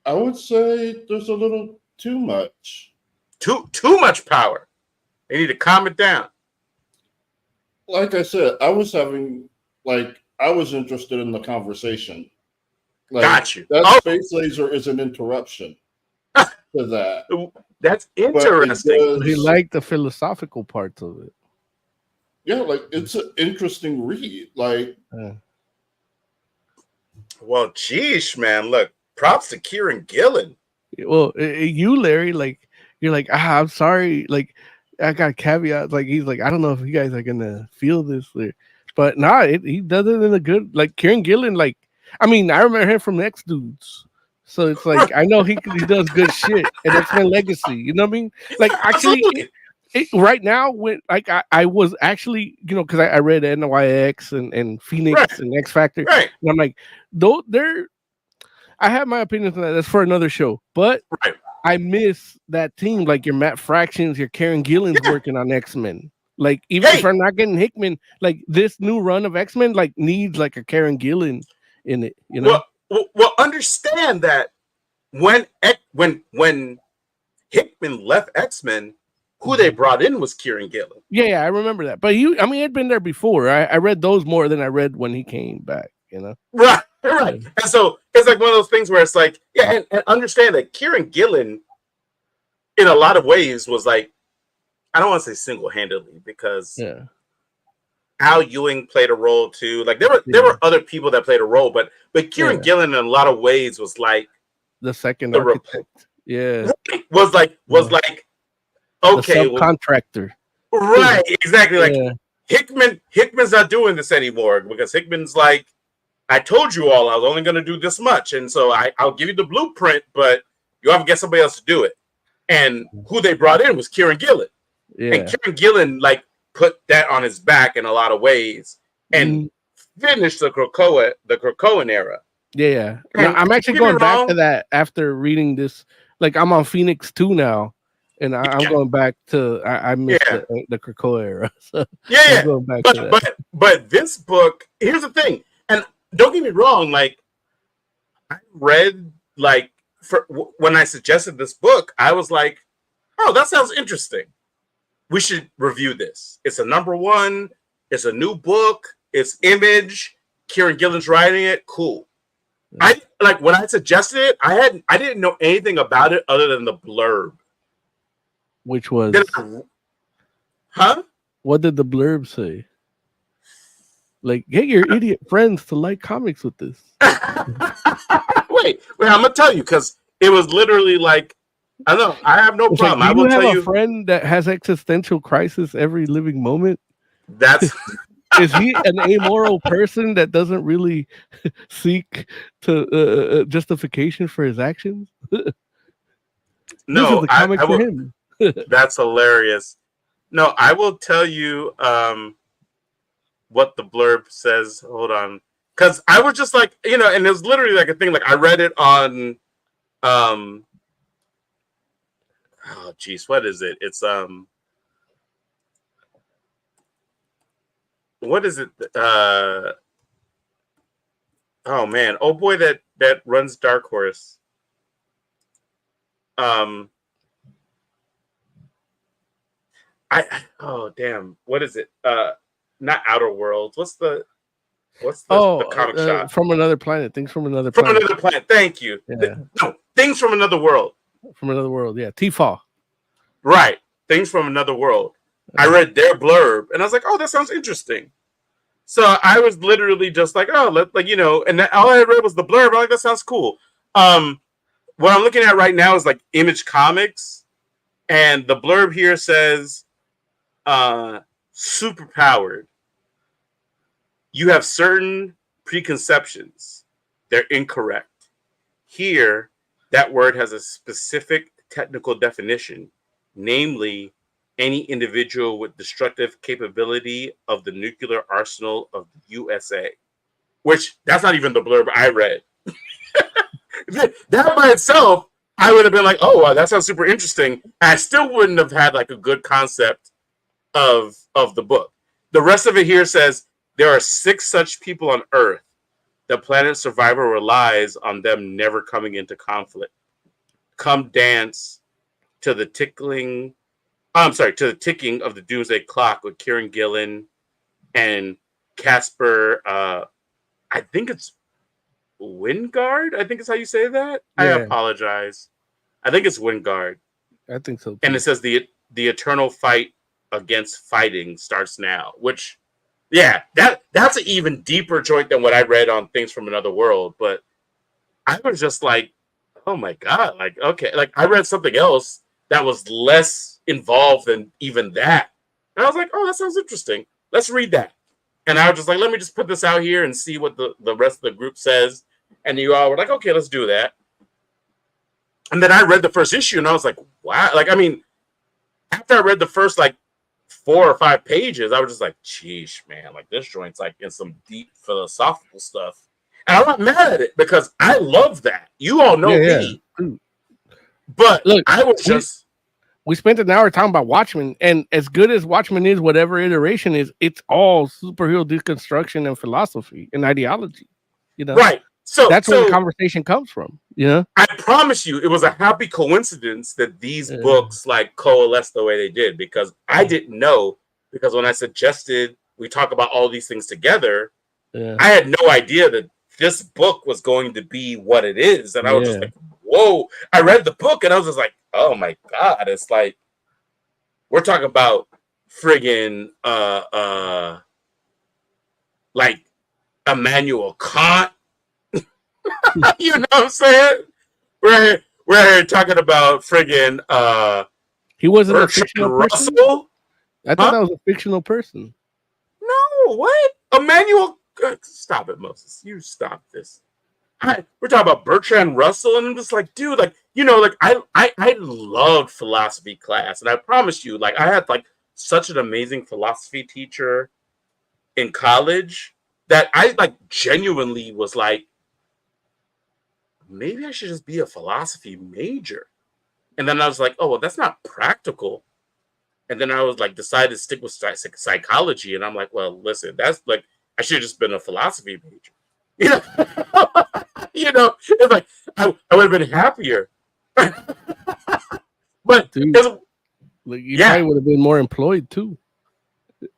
I would say there's a little too much. Too much power. They need to calm it down. like I said, I was interested in the conversation. Like, Got you. That space laser is an interruption to that. That's interesting. He liked the philosophical parts of it. Yeah, like it's an interesting read. Like, well, geez, man, look, props to Kieran Gillen. Well, you, Larry, like you're like, I'm sorry, like I got caveats. Like he's like, I don't know if you guys are gonna feel this, but nah, he does it in a good. Like Kieran Gillen, like I mean, I remember him from X Dudes. So it's like I know he does good shit, and it's my legacy. You know what I mean? Like actually, right now, when like I was actually, you know, because I read NYX and Phoenix and X Factor, and I'm like, though they're. I have my opinions on that. That's for another show, but I miss that team, like your Matt Fractions, your Karen Gillan's working on X-Men. Like even if I'm not getting Hickman, like this new run of X-Men, like needs like a Karen Gillan in it. You know. Well, understand that when Hickman left X-Men, who they brought in was Kieran Gillen. Yeah, I remember that. But he'd been there before. I read those more than I read when he came back. You know. Right. And so it's like one of those things where it's like, and understand that Kieran Gillen, in a lot of ways, was like, I don't want to say single-handedly because Al Ewing played a role too. Like there were other people that played a role, but Kieran Gillen in a lot of ways was like the second architect. Was like okay, the subcontractor. Right, exactly. Like Hickman's not doing this anymore because Hickman's like, I told you all I was only going to do this much, and so I'll give you the blueprint, but you have to get somebody else to do it. And who they brought in was Kieran Gillen, and Kieran Gillen like put that on his back in a lot of ways and finished the Krakoan era. Yeah. Now, I'm actually going back to that after reading this. Like I'm on Phoenix 2 now, and I'm going back to I missed the Krakoa era. So I'm going back to that. But this book, here's the thing, and don't get me wrong, like I read when I suggested this book, I was like, oh, that sounds interesting. We should review this. It's a #1. It's a new book. It's Image. Kieran Gillen's writing it. Cool. I like when I suggested it, I didn't know anything about it other than the blurb. Which was What did the blurb say? Like, get your idiot friends to like comics with this. Wait, I'm gonna tell you because it was literally like, I don't know. I have no problem. Like, I will tell you. A friend that has existential crisis every living moment. That's is he an amoral person that doesn't really seek to justification for his actions? No, this is the comic for him. That's hilarious. No, I will tell you what the blurb says. Hold on, because I was just like, and it was literally like a thing. Like I read it on, oh geez, what is it? It's what is it? Oh man, oh boy, that runs Dark Horse. Oh damn, what is it? Not Outer Worlds. What's the comic shop? From Another Planet. Things from Another Planet. From Another Planet. Thank you. Yeah. No, Things from Another World. From Another World. Yeah, Tifa. Right. Things from Another World. I read their blurb and I was like, oh, that sounds interesting. So I was literally just like, oh, and all I read was the blurb. I'm like, that sounds cool. What I'm looking at right now is like Image Comics, and the blurb here says, superpowered. You have certain preconceptions. They're incorrect. Here, that word has a specific technical definition, namely, any individual with destructive capability of the nuclear arsenal of the USA. Which, that's not even the blurb I read. That by itself, I would have been like, oh, wow, that sounds super interesting. I still wouldn't have had like a good concept of the book. The rest of it here says, there are 6 such people on Earth. The planet's survival relies on them never coming into conflict. Come dance to the ticking of the doomsday clock with Kieran Gillen, and Casper, I think it's Wingard. I think is how you say that. I Yeah. apologize. I think it's Wingard. I think so too. And it says the eternal fight against fighting starts now. Which, yeah, that's an even deeper joint than what I read on Things from Another World. But I was just like, oh my god, like okay, like I read something else that was less involved than even that, and I was like, oh, that sounds interesting. Let's read that. And I was just like, let me just put this out here and see what the rest of the group says. And you all were like, okay, let's do that. And then I read the first issue and I was like, wow. Like, I mean, after I read the first like 4 or 5 pages, I was just like, sheesh, man, like this joint's like in some deep philosophical stuff. And I'm not mad at it because I love that. You all know me. But look, I was just... We spent an hour talking about Watchmen, and as good as Watchmen is, whatever iteration is, it's all superhero deconstruction and philosophy and ideology. You know, right? So that's where the conversation comes from. You know, I promise you, it was a happy coincidence that these books like coalesced the way they did, because I didn't know. Because when I suggested we talk about all these things together, I had no idea that this book was going to be what it is, and I was just like, whoa. I read the book and I was just like, oh my god, it's like we're talking about friggin' like Immanuel Kant. You know what I'm saying? We're talking about friggin' he wasn't a fictional person. I thought that was a fictional person. No, what? Immanuel, stop it, Moses. You stop this. We're talking about Bertrand Russell, and I'm just like, dude, like, you know, like I loved philosophy class, and I promise you, like, I had like such an amazing philosophy teacher in college that I like genuinely was like, maybe I should just be a philosophy major. And then I was like, oh well, that's not practical. And then I was like, decided to stick with psychology, and I'm like, well, listen, that's like, I should have just been a philosophy major. You know, you know, it's like I would have been happier. But dude, like, you probably would have been more employed too.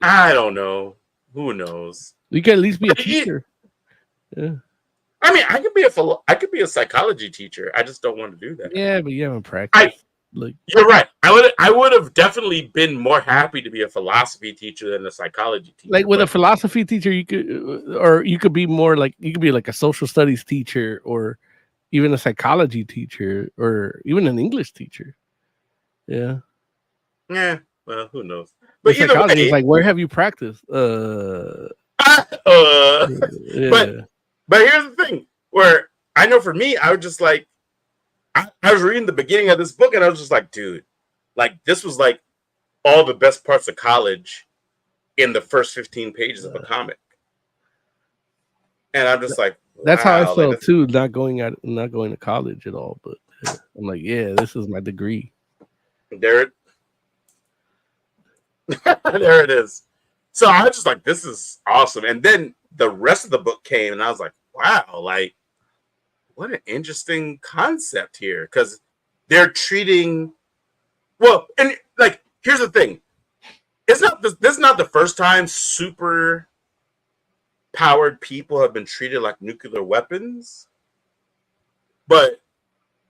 I don't know. Who knows? You can at least be a teacher. Yeah. I mean, I could be a psychology teacher. I just don't want to do that. Yeah, but you haven't practiced. You're right. I would have definitely been more happy to be a philosophy teacher than a psychology teacher. Like with a philosophy teacher, you could be more like, you could be like a social studies teacher, or even a psychology teacher, or even an English teacher. Yeah. Yeah. Well, who knows? But either way, it's like, where have you practiced? Yeah. But here's the thing, where I know for me, I was just like, I was reading the beginning of this book and I was just like, dude, like this was like all the best parts of college in the first 15 pages of a comic. And I'm just like, that's how I felt too, not going to college at all. But I'm like, yeah, this is my degree. There it is. So I was just like, this is awesome. And then the rest of the book came and I was like, wow, like, what an interesting concept here, because they're treating, well, and like, here's the thing. This is not the first time super powered people have been treated like nuclear weapons, but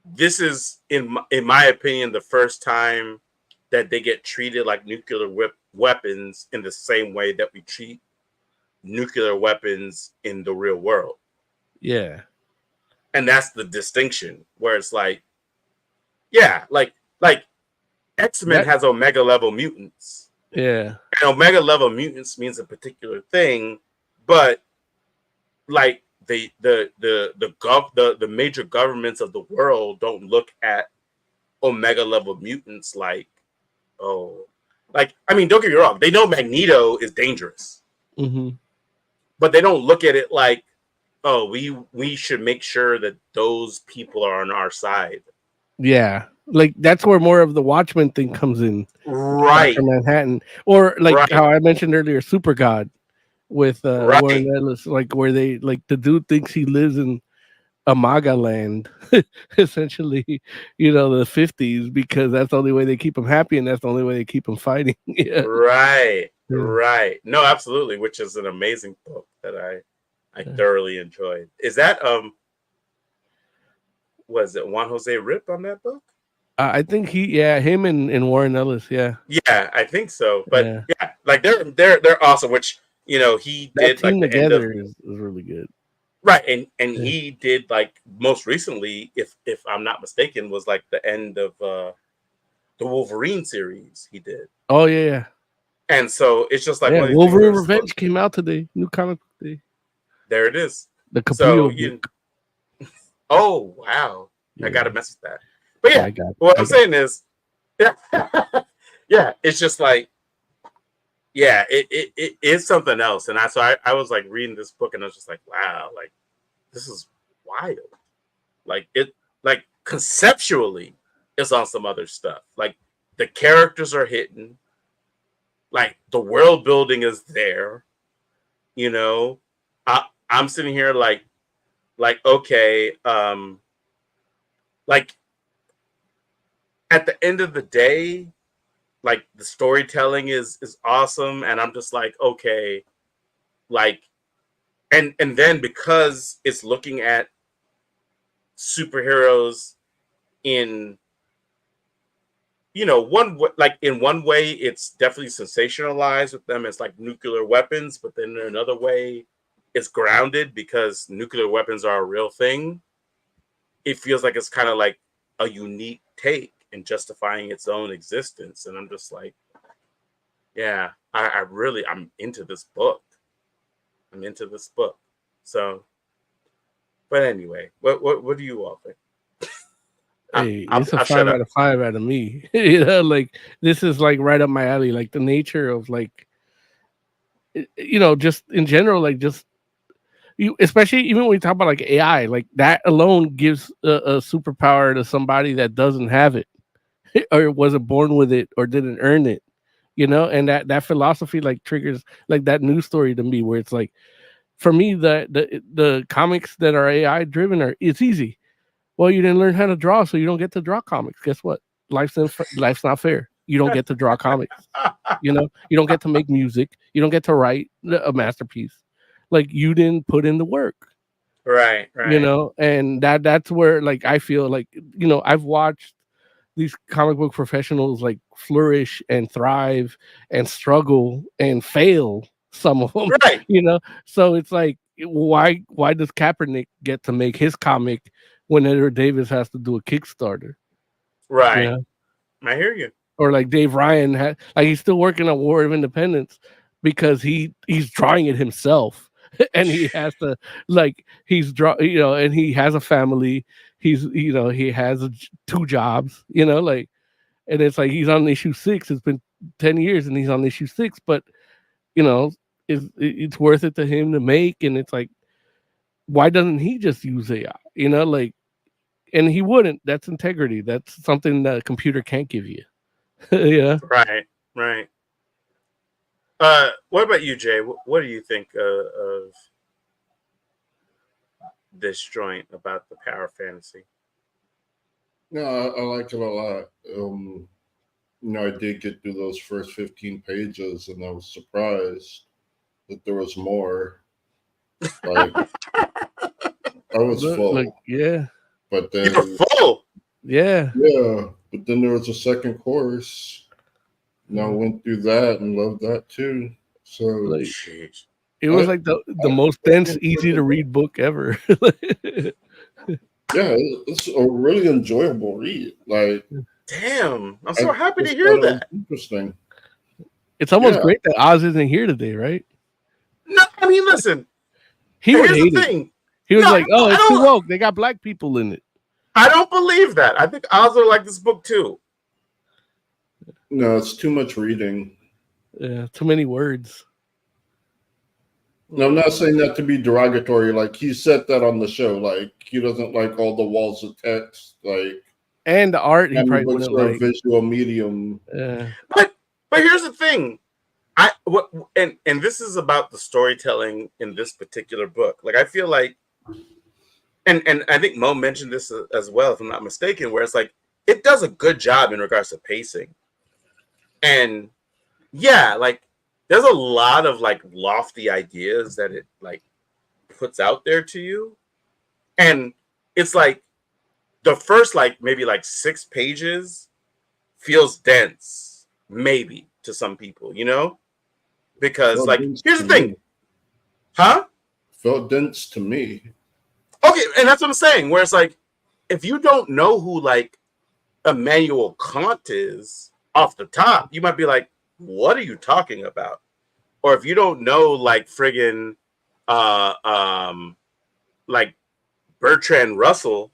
this is, in my opinion, the first time that they get treated like nuclear weapons in the same way that we treat nuclear weapons in the real world. Yeah. And that's the distinction, where it's like, yeah, like X-Men has Omega level mutants. Yeah. And Omega level mutants means a particular thing, but like the major governments of the world don't look at Omega level mutants like, oh, like, I mean, don't get me wrong, they know Magneto is dangerous. Mm-hmm. But they don't look at it like, oh, we should make sure that those people are on our side. Yeah, like that's where more of the Watchmen thing comes in, right? Dr. Manhattan, or like how I mentioned earlier, Super God with Warren Ellis, like where they, like, the dude thinks he lives in Amaga land, essentially, you know, the 50s, because that's the only way they keep him happy and that's the only way they keep him fighting. Yeah. Right. Right. No, absolutely. Which is an amazing book that I thoroughly enjoyed. Is that was it Juan Jose Rip on that book? I think him and Warren Ellis, Yeah, I think so. But yeah, yeah, like they're awesome. Which he that did like team the end of together is really good. right, and Yeah. he did like most recently, if I'm not mistaken, was like the end of the Wolverine series he did. Oh yeah. And so it's just like Yeah, one of these things where Wolverine it's Revenge came out today. New comic book day. there it is. The So Capullo book. oh wow, I Yeah. gotta mess with that. But yeah, I got it. what I'm saying is, yeah, it's just like, yeah, it is something else. And I was like reading this book and I was just like, wow, like this is wild. Like like conceptually, it's on some other stuff. Like the characters are hitting, like the world building is there. I'm sitting here like okay, like at the end of the day, like the storytelling is awesome, and I'm just like, okay, like and then because it's looking at superheroes in in one way it's definitely sensationalized with them as like nuclear weapons, but then in another way it's grounded because nuclear weapons are a real thing. It feels like it's kind of like a unique take in justifying its own existence, and I'm just like, yeah, I'm into this book. So, but anyway, what do you all think? Hey, it's a 5 out of 5 out of me. Like this is like right up my alley. Like the nature of like, just in general, like just you, especially even when we talk about like AI, like that alone gives a superpower to somebody that doesn't have it, or wasn't born with it, or didn't earn it. And that philosophy like triggers like that news story to me, where it's like, for me, the comics that are AI driven it's easy. Well, you didn't learn how to draw, so you don't get to draw comics. Guess what? Life's not fair. You don't get to draw comics. You don't get to make music. You don't get to write a masterpiece. Like you didn't put in the work. Right. And that's where like I feel like I've watched these comic book professionals like flourish and thrive and struggle and fail. Some of them, right? So it's like, why does Kaepernick get to make his comic when Edward Davis has to do a Kickstarter? Right. I hear you. Or like Dave Ryan he's still working on War of Independence because he's drawing it himself. And he has to and he has a family. He has 2 jobs, and it's like he's on issue 6. It's been 10 years and he's on issue 6, but it's worth it to him to make. And it's like, why doesn't he just use AI? And he wouldn't. That's integrity. That's something that a computer can't give you. Yeah. Right. What about you, Jay? What do you think of this joint about the power fantasy? No, I like it a lot. I did get through those first 15 pages, and I was surprised that there was more. Like, I was full. Like, yeah. But then you're full. Yeah. Yeah. But then there was a second course. And I went through that and loved that too. So like, it was like the most dense, easy to read book ever. Yeah, it's a really enjoyable read. Like, damn, I'm so happy to hear that. Interesting. It's almost great that Oz isn't here today, right? No, I mean, listen. He would hate it. He was like, "Oh, it's too woke. They got black people in it." I don't believe that. I think Oz would like this book too. No, it's too much reading. Yeah, too many words. No, I'm not saying that to be derogatory. Like, he said that on the show. Like, he doesn't like all the walls of text. Like, and the art, he probably wouldn't like. A visual medium. Yeah. But here's the thing. And this is about the storytelling in this particular book. Like, I feel like, and I think Mo mentioned this as well, if I'm not mistaken, where it's like it does a good job in regards to pacing. And yeah, like there's a lot of like lofty ideas that it like puts out there to you, and it's like the first like maybe like 6 pages feels dense, maybe to some people, you know, because Felt like dense here's to the thing, me. huh? Felt dense to me. Okay, and that's what I'm saying. Where it's like, if you don't know who like Immanuel Kant is off the top, you might be like, "What are you talking about?" Or if you don't know like friggin' like Bertrand Russell,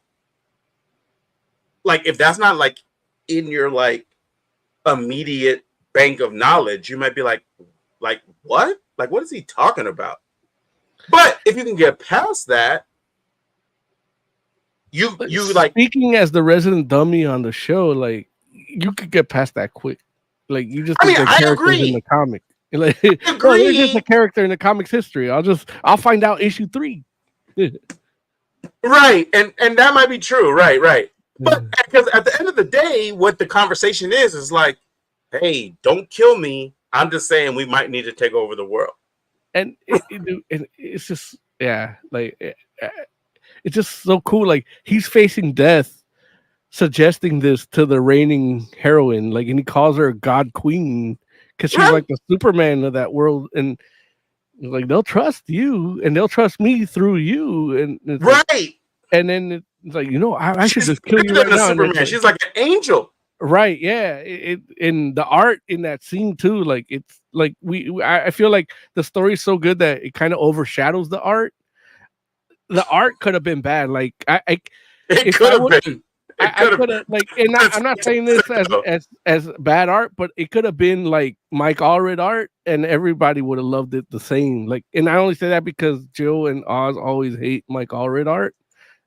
like if that's not like in your like immediate bank of knowledge, you might be like what? Like what is he talking about? But if you can get past that, you like speaking as the resident dummy on the show, like you could get past that quick. Like you just think they're I characters in the agree. comic. Like, I no, they're just a agree. character in the comics history. I'll find out issue 3. Right. And that might be true. Right. But because at the end of the day, what the conversation is like, hey, don't kill me. I'm just saying we might need to take over the world. And it's just like it's just so cool. Like he's facing death, suggesting this to the reigning heroine, like, and he calls her God Queen because she's like the Superman of that world, and like they'll trust you and they'll trust me through you, and it's right. Like, and then it's like, you know, I should just kill you right now. Superman. Like, she's like an angel. Right, yeah. It in the art in that scene too, like it's like I feel like the story's so good that it kind of overshadows the art. The art could have been bad. Like it could have been. I could have like, and I'm not saying this as bad art, but it could have been like Mike Allred art, and everybody would have loved it the same. Like, and I only say that because Jill and Oz always hate Mike Allred art,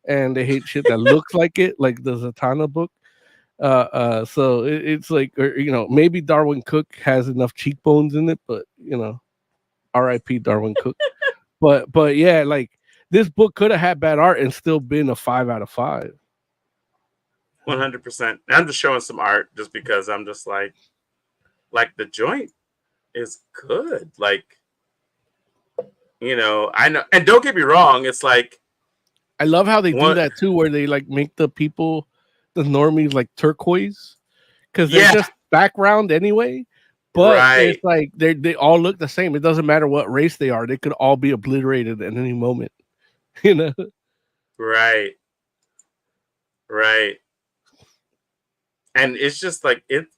and they hate shit that looks like it, like the Zatanna book. So it's like, or, you know, maybe Darwin Cook has enough cheekbones in it, but you know, R.I.P. Darwin Cook. but yeah, like this book could have had bad art and still been a 5 out of 5. 100%. I'm just showing some art just because I'm just like the joint is good. Like, you know, I know, and don't get me wrong, it's like I love how they do that too, where they like make the people, the normies, like turquoise, because they're just background anyway. But it's like they all look the same. It doesn't matter what race they are; they could all be obliterated at any moment. You know? Right. And it's just like it's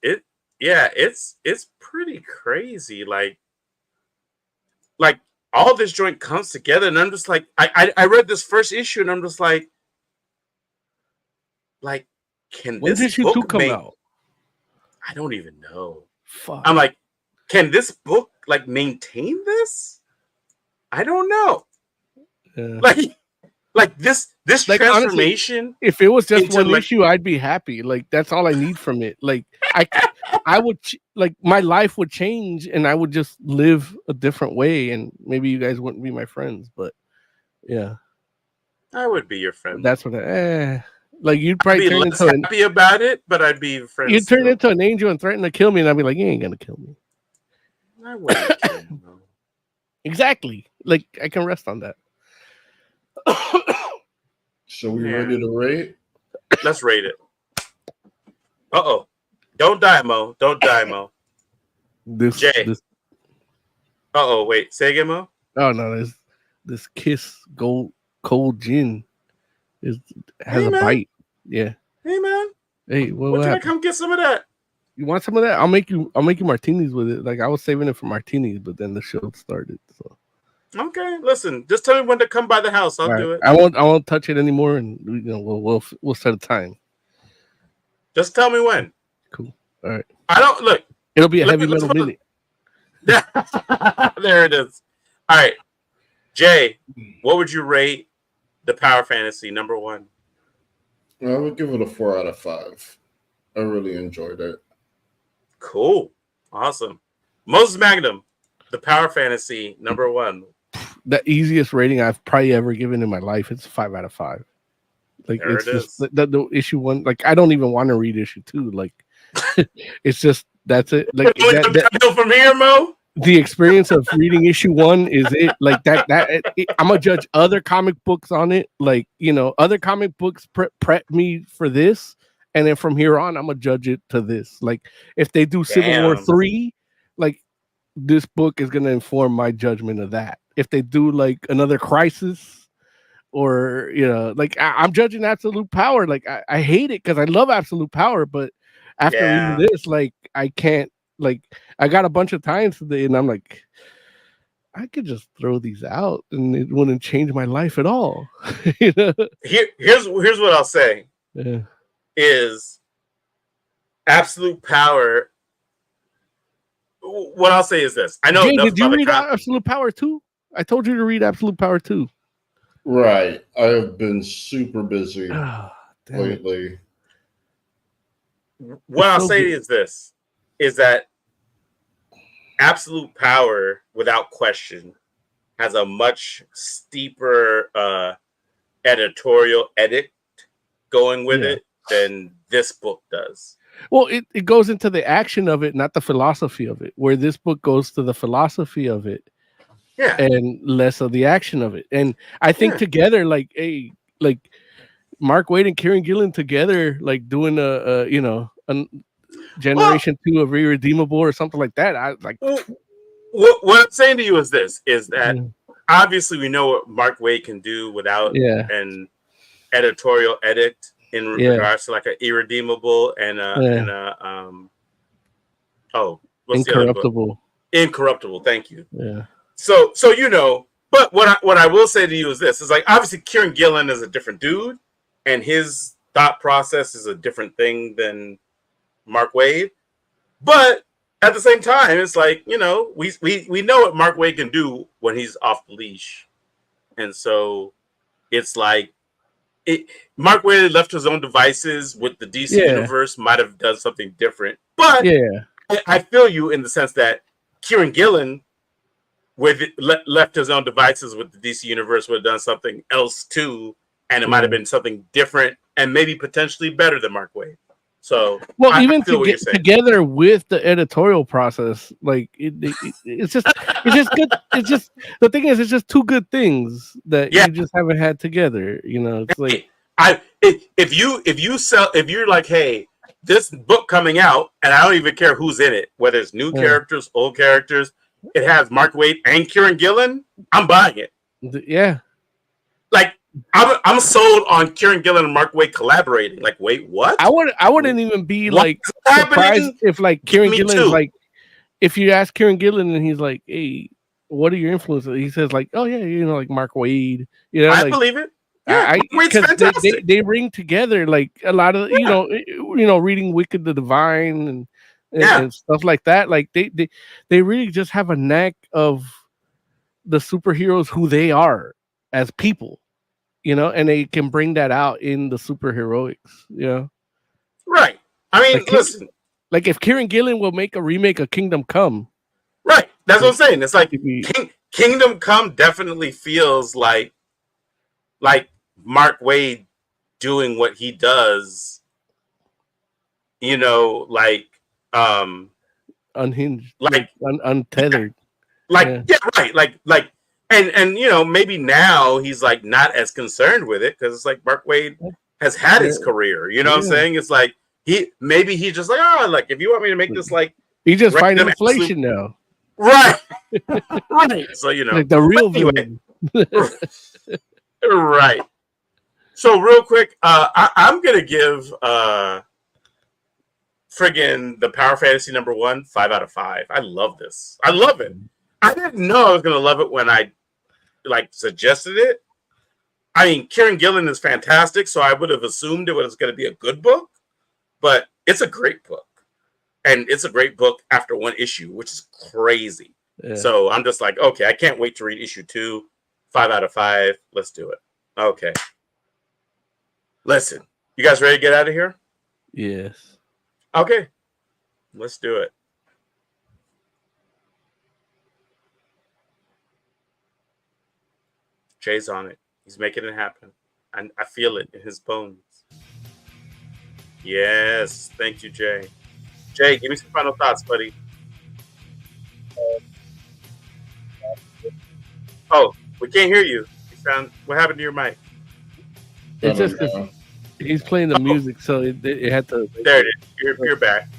pretty crazy. Like all this joint comes together, and I'm just like, I read this first issue, and I'm just like, can when this issue 2 come out? I don't even know. Fuck. I'm like, can this book like maintain this? I don't know. Yeah. Like this like, transformation. Honestly, if it was just one issue, I'd be happy. Like that's all I need from it. Like I would like my life would change, and I would just live a different way, and maybe you guys wouldn't be my friends, but yeah, I would be your friend. That's what like you'd probably turn into happy about it, but I'd be friends. You'd turn into an angel and threaten to kill me, and I'd be like, you ain't gonna kill me. I wouldn't kill you. Exactly. Like I can rest on that. So we ready to rate? Let's rate it. Uh-oh. Don't die, Mo. Don't die, Mo. Jay. Uh-oh, wait. Say again, Mo? Oh, no. This Kiss cold gin has a bite. Yeah. Hey, man. Hey, what I come get some of that? You want some of that? I'll make you martinis with it. Like I was saving it for martinis, but then the show started. So okay, listen. Just tell me when to come by the house. I'll do it. I won't touch it anymore, and you know we'll set a time. Just tell me when. Cool. All right. I don't look. It'll be a heavy metal minute. There it is. All right, Jay. What would you rate the Power Fantasy #1? I would give it a 4 out of 5. I really enjoyed it. Cool. Awesome. Moses Magnum, the Power Fantasy #1. The easiest rating I've probably ever given in my life. It's 5 out of 5. Like there it's just the issue 1. Like I don't even want to read issue 2. Like it's just that's it. Like that from here, Mo. the experience of reading issue 1 is it like that. I'm gonna judge other comic books on it. Like, other comic books prep me for this, and then from here on, I'm gonna judge it to this. Like, if they do Civil War 3, like this book is gonna inform my judgment of that. If they do like another Crisis, or like I'm judging Absolute Power. Like I hate it because I love Absolute Power, but after reading this, like I can't. Like I got a bunch of times today, and I'm like, I could just throw these out, and it wouldn't change my life at all. Here's what I'll say. Yeah. Is Absolute Power. What I'll say is this. I know. Jay, did you read Absolute Power 2? I told you to read Absolute Power 2. Right. I have been super busy lately. What I'll say is this. Is that Absolute Power, without question, has a much steeper editorial edit going with it than this book does. Well, it goes into the action of it, not the philosophy of it, where this book goes to the philosophy of it and less of the action of it. And I think together, like Mark Waid and Kieran Gillen together, like doing a Generation 2 of Irredeemable or something like that. I like. What I'm saying to you is this: is that obviously we know what Mark Waid can do without an editorial edit in regards to like an Irredeemable and what's Incorruptible. Incorruptible. Thank you. Yeah. So but what I will say to you is this: is like obviously Kieran Gillen is a different dude, and his thought process is a different thing than Mark Waid, but at the same time, it's like we know what Mark Waid can do when he's off the leash, and so it's like Mark Waid left his own devices with the DC universe, might have done something different, but I feel you in the sense that Kieran Gillen left his own devices with the DC universe would have done something else too, and it might have been something different and maybe potentially better than Mark Waid. So, even to get together with the editorial process, like it's just good. It's just the thing is, it's just two good things that you just haven't had together. It's like if you're like, hey, this book coming out, and I don't even care who's in it, whether it's new characters, old characters, it has Mark Waid and Kieran Gillen, I'm buying it. Yeah, like. I'm sold on Kieran Gillen and Mark Waid collaborating. Like, wait, what? I wouldn't even be like surprised if like Kieran Gillen is like, if you ask Kieran Gillen and he's like, hey, what are your influences? He says like, oh yeah, like Mark Waid. I believe it. Yeah, Waid's fantastic. They bring together like a lot of reading Wicked the Divine and stuff like that. Like they really just have a knack of the superheroes who they are as people. And they can bring that out in the superheroics, Right. I mean, listen. Like if Kieran Gillen will make a remake of Kingdom Come. Right. That's what I'm saying. It's like Kingdom Come definitely feels like Mark Waid doing what he does, like unhinged, like untethered. Right. Like And maybe now he's like not as concerned with it because it's like Mark Waid has had his career. You know what I'm saying? It's like he's just like, like if you want me to make this like he just fighting inflation now. Right. Right. So like the real villain. Right. So real quick, I'm gonna give friggin' the Power Fantasy #1 5 out of 5. I love this. I love it. I didn't know I was gonna love it when I suggested it. I mean, Kieran Gillen is fantastic, so I would have assumed it was going to be a good book, but it's a great book, and it's a great book after one issue, which is crazy. Yeah. So I'm just like, okay, I can't wait to read issue 2. 5 out of 5. Let's do it. Okay. Listen, you guys ready to get out of here? Yes. Okay. Let's do it. Jay's on it. He's making it happen. And I feel it in his bones. Yes. Thank you, Jay. Jay, give me some final thoughts, buddy. Oh, we can't hear you. You sound. What happened to your mic? It's I just don't know. he's playing the music, so it had to. There it is. You're back.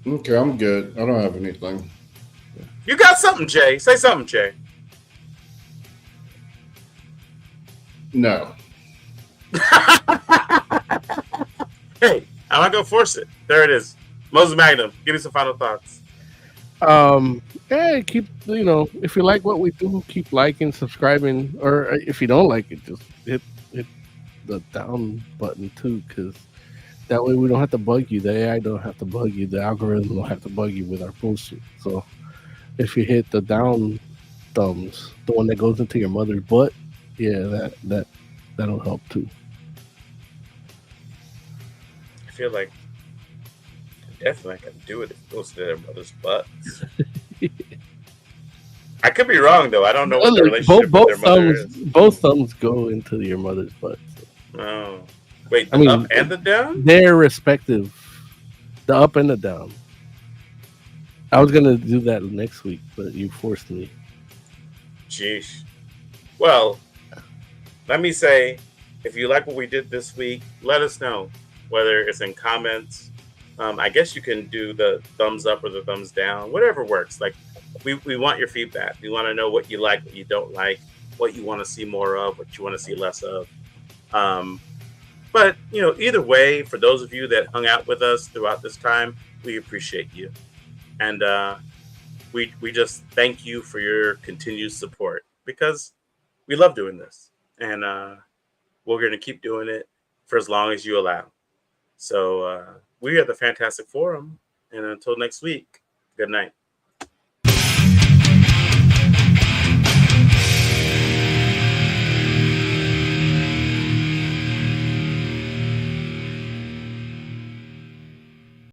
Okay, I'm good. I don't have anything. You got something, Jay. Say something, Jay. No. Hey, I'm not gonna force it. There it is. Moses Magnum, give me some final thoughts. Yeah, keep if you like what we do, keep liking, subscribing, or if you don't like it, just hit the down button too, because that way we don't have to bug you. The AI don't have to bug you. The algorithm don't have to bug you with our bullshit. So if you hit the down thumbs, the one that goes into your mother's butt, yeah, that'll help too. I feel like definitely I can do it if it goes to their mother's butts. I could be wrong though. I don't know what the relationship with their mother is. Both thumbs go into your mother's butt. So. Oh, wait, the up and the down? They're respective. The up and the down. I was gonna do that next week, but you forced me. Jeez. Well, let me say, if you like what we did this week, let us know. Whether it's in comments, I guess you can do the thumbs up or the thumbs down, whatever works. Like we want your feedback. We want to know what you like, what you don't like, what you want to see more of, what you want to see less of. But either way, for those of you that hung out with us throughout this time, we appreciate you, and we just thank you for your continued support because we love doing this, and we're going to keep doing it for as long as you allow. So we are the Fantastic Forum, and until next week, good night.